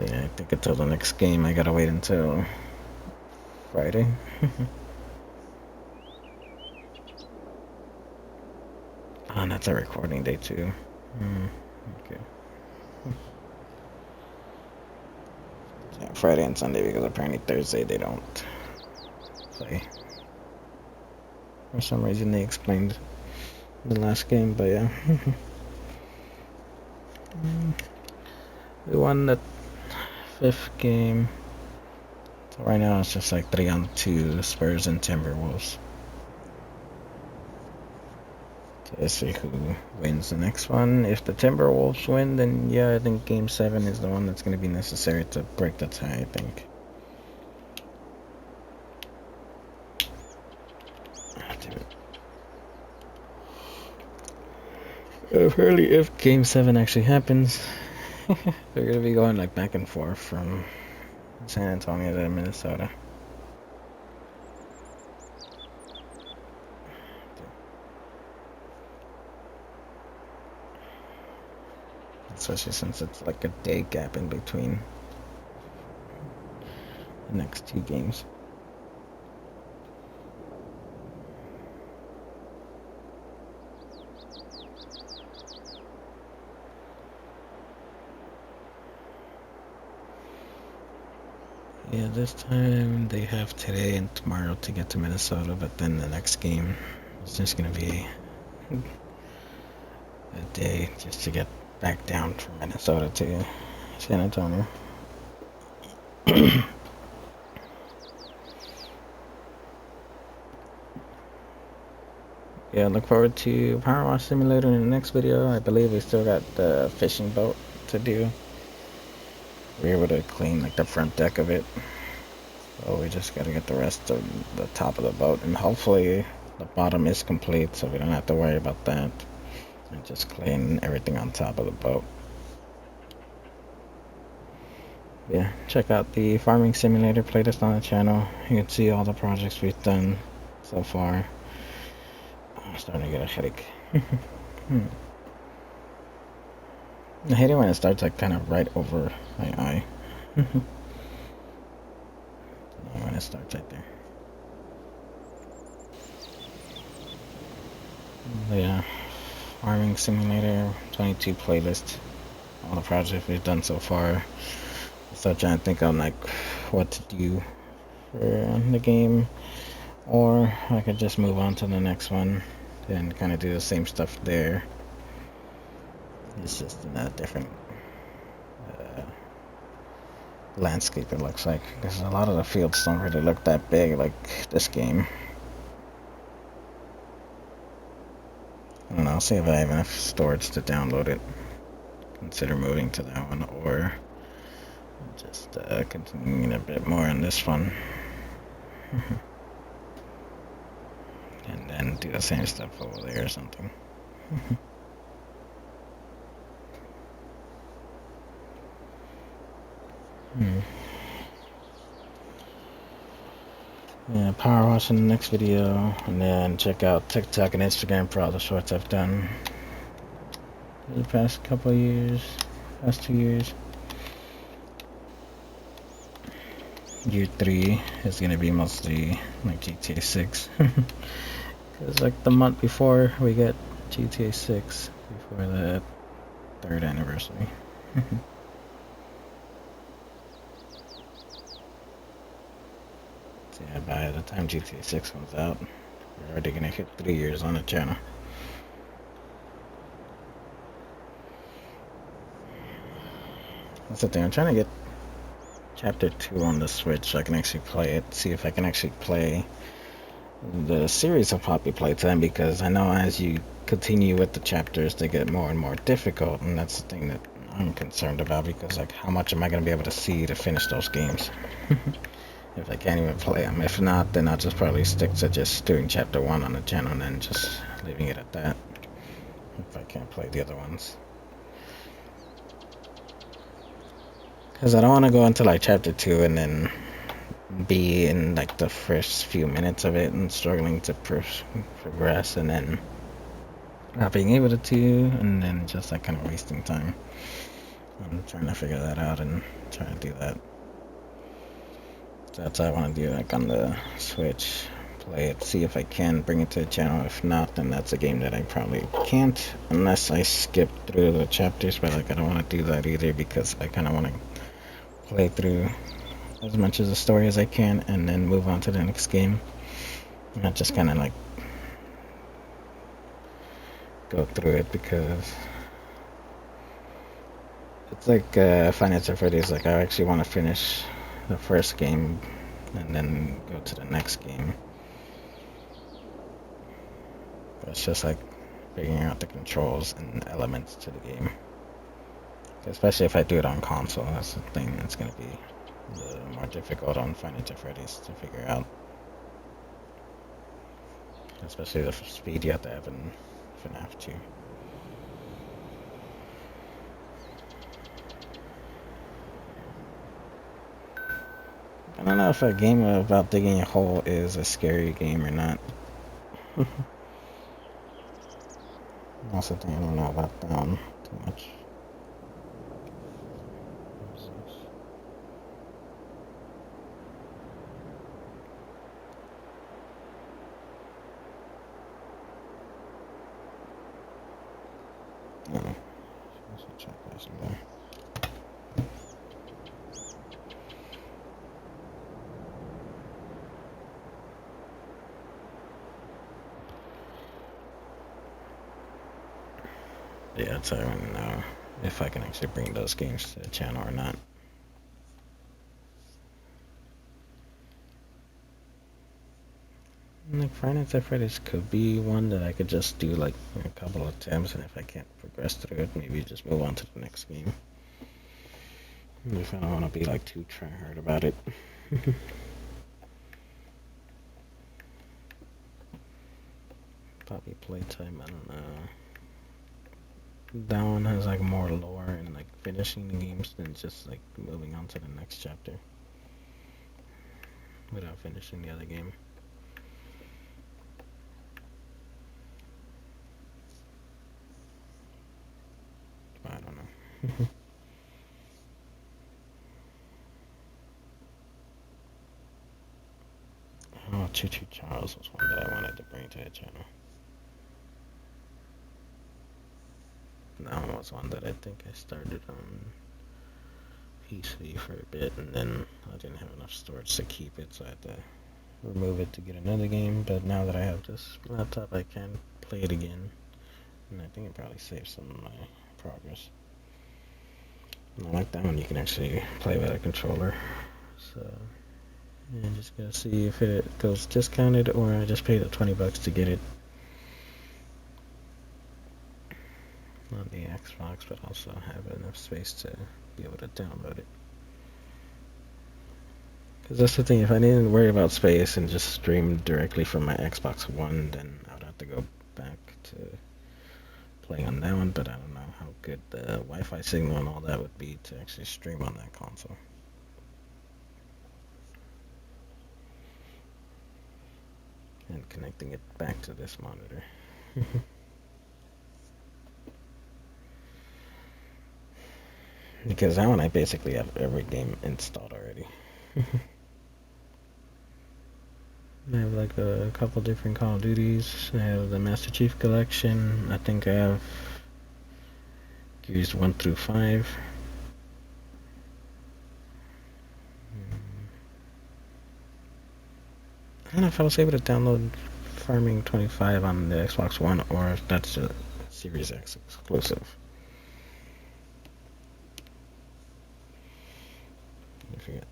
Yeah, I think until the next game I gotta wait until Friday. Oh, that's a recording day too. Okay. Yeah, Friday and Sunday, because apparently Thursday they don't play. For some reason they explained the last game, but yeah. We won the 5th game. So right now it's just like 3-2, Spurs and Timberwolves. So let's see who wins the next one. If the Timberwolves win, then yeah, I think Game 7 is the one that's going to be necessary to break the tie, I think. Apparently, if Game 7 actually happens, they're going to be going like back and forth from San Antonio to Minnesota. Especially since it's like a day gap in between the next 2 games. Yeah, this time they have today and tomorrow to get to Minnesota, but then the next game is just gonna be a day just to get back down from Minnesota to San Antonio. Yeah, look forward to Power Wash Simulator in the next video. I believe we still got the fishing boat to do. We're able to clean like the front deck of it. So we just gotta get the rest of the top of the boat, and hopefully the bottom is complete so we don't have to worry about that. and just clean everything on top of the boat. Yeah, check out the Farming Simulator playlist on the channel. You can see all the projects we've done so far. I'm starting to get a headache. I hate it when it starts like kind of right over my eye. When it starts right there. Yeah, Farming Simulator 22 playlist. All the projects we've done so far. Start trying to think on like what to do for the game, or I could just move on to the next one and kind of do the same stuff there. It's just in a different landscape, it looks like, because a lot of the fields don't really look that big like this game. I don't know, I'll see if I have enough storage to download it. Consider moving to that one, or just continuing a bit more on this one. And then do the same stuff over there or something. Yeah, power wash in the next video, and then check out TikTok and Instagram for all the shorts I've done the past couple of years, past 2 years. Year 3 is gonna be mostly like GTA 6. Cause like the month before we get GTA 6 before the 3rd anniversary. So yeah, by the time GTA 6 comes out, we're already gonna hit 3 years on the channel. That's the thing, I'm trying to get Chapter 2 on the Switch so I can actually play it, see if I can actually play the series of Poppy Playtime, because I know as you continue with the chapters they get more and more difficult, and that's the thing that I'm concerned about, because like how much am I going to be able to see to finish those games if I can't even play them. If not, then I'll just probably stick to just doing Chapter 1 on the channel and then just leaving it at that if I can't play the other ones. Because I don't want to go into like Chapter 2 and then be in like the first few minutes of it and struggling to progress, and then not being able to, and then just like kind of wasting time. I'm trying to figure that out and trying to do that. So that's what I want to do, like on the Switch, play it, see if I can bring it to the channel. If not, then that's a game that I probably can't unless I skip through the chapters, but like I don't want to do that either, because I kind of want to play through as much of the story as I can and then move on to the next game. Not just kind of like go through it, because it's like Final Freddy's. Like I actually want to finish the first game and then go to the next game. But it's just like figuring out the controls and elements to the game. Especially if I do it on console, that's the thing that's going to be the more difficult on Final Freddy's to figure out. Especially the speed you have to have in FNAF 2. I don't know if a game about digging a hole is a scary game or not. That's the thing, I don't know about that one too much. Yeah, so I want to know if I can actually bring those games to the channel or not. Like Final Freddy's could be one that I could just do like a couple of attempts, and if I can't progress through it, maybe just move on to the next game. If I don't want to be like too try-hard about it. Poppy Playtime, I don't know. that one has like more lore and like finishing the games than just like moving on to the next chapter without finishing the other game. I don't know. Oh, Choo Choo Charles was one that I wanted to bring to the channel. That one was one that I think I started on PC for a bit, and then I didn't have enough storage to keep it, so I had to remove it to get another game. But now that I have this laptop, I can play it again, and I think it probably saves some of my progress. And I like that one. You can actually play with a controller, so yeah, just gotta see if it goes discounted or I just paid the $20 to get it on the Xbox, but also have enough space to be able to download it. Because that's the thing, if I didn't worry about space and just stream directly from my Xbox One, then I would have to go back to play on that one, but I don't know how good the Wi-Fi signal and all that would be to actually stream on that console. And connecting it back to this monitor. Because that one I basically have every game installed already. I have like a couple different Call of Duties. I have the Master Chief Collection. I think I have Gears 1 through 5. I don't know if I was able to download Farming 25 on the Xbox One or if that's a Series X exclusive. I forget.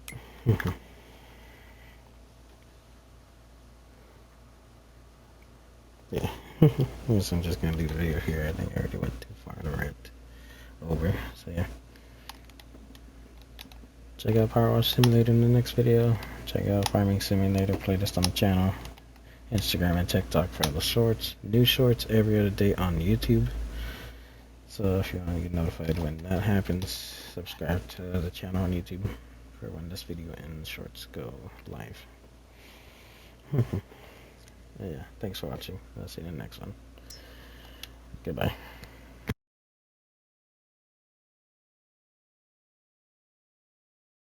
Yeah. So I'm just gonna leave the video here. I think I already went too far to rant over. So yeah. Check out Power Wash Simulator in the next video. Check out Farming Simulator playlist on the channel. Instagram and TikTok for all the shorts. New shorts every other day on YouTube. So if you want to get notified when that happens, subscribe to the channel on YouTube for when this video and shorts go live. Yeah, thanks for watching. I'll see you in the next one. Goodbye.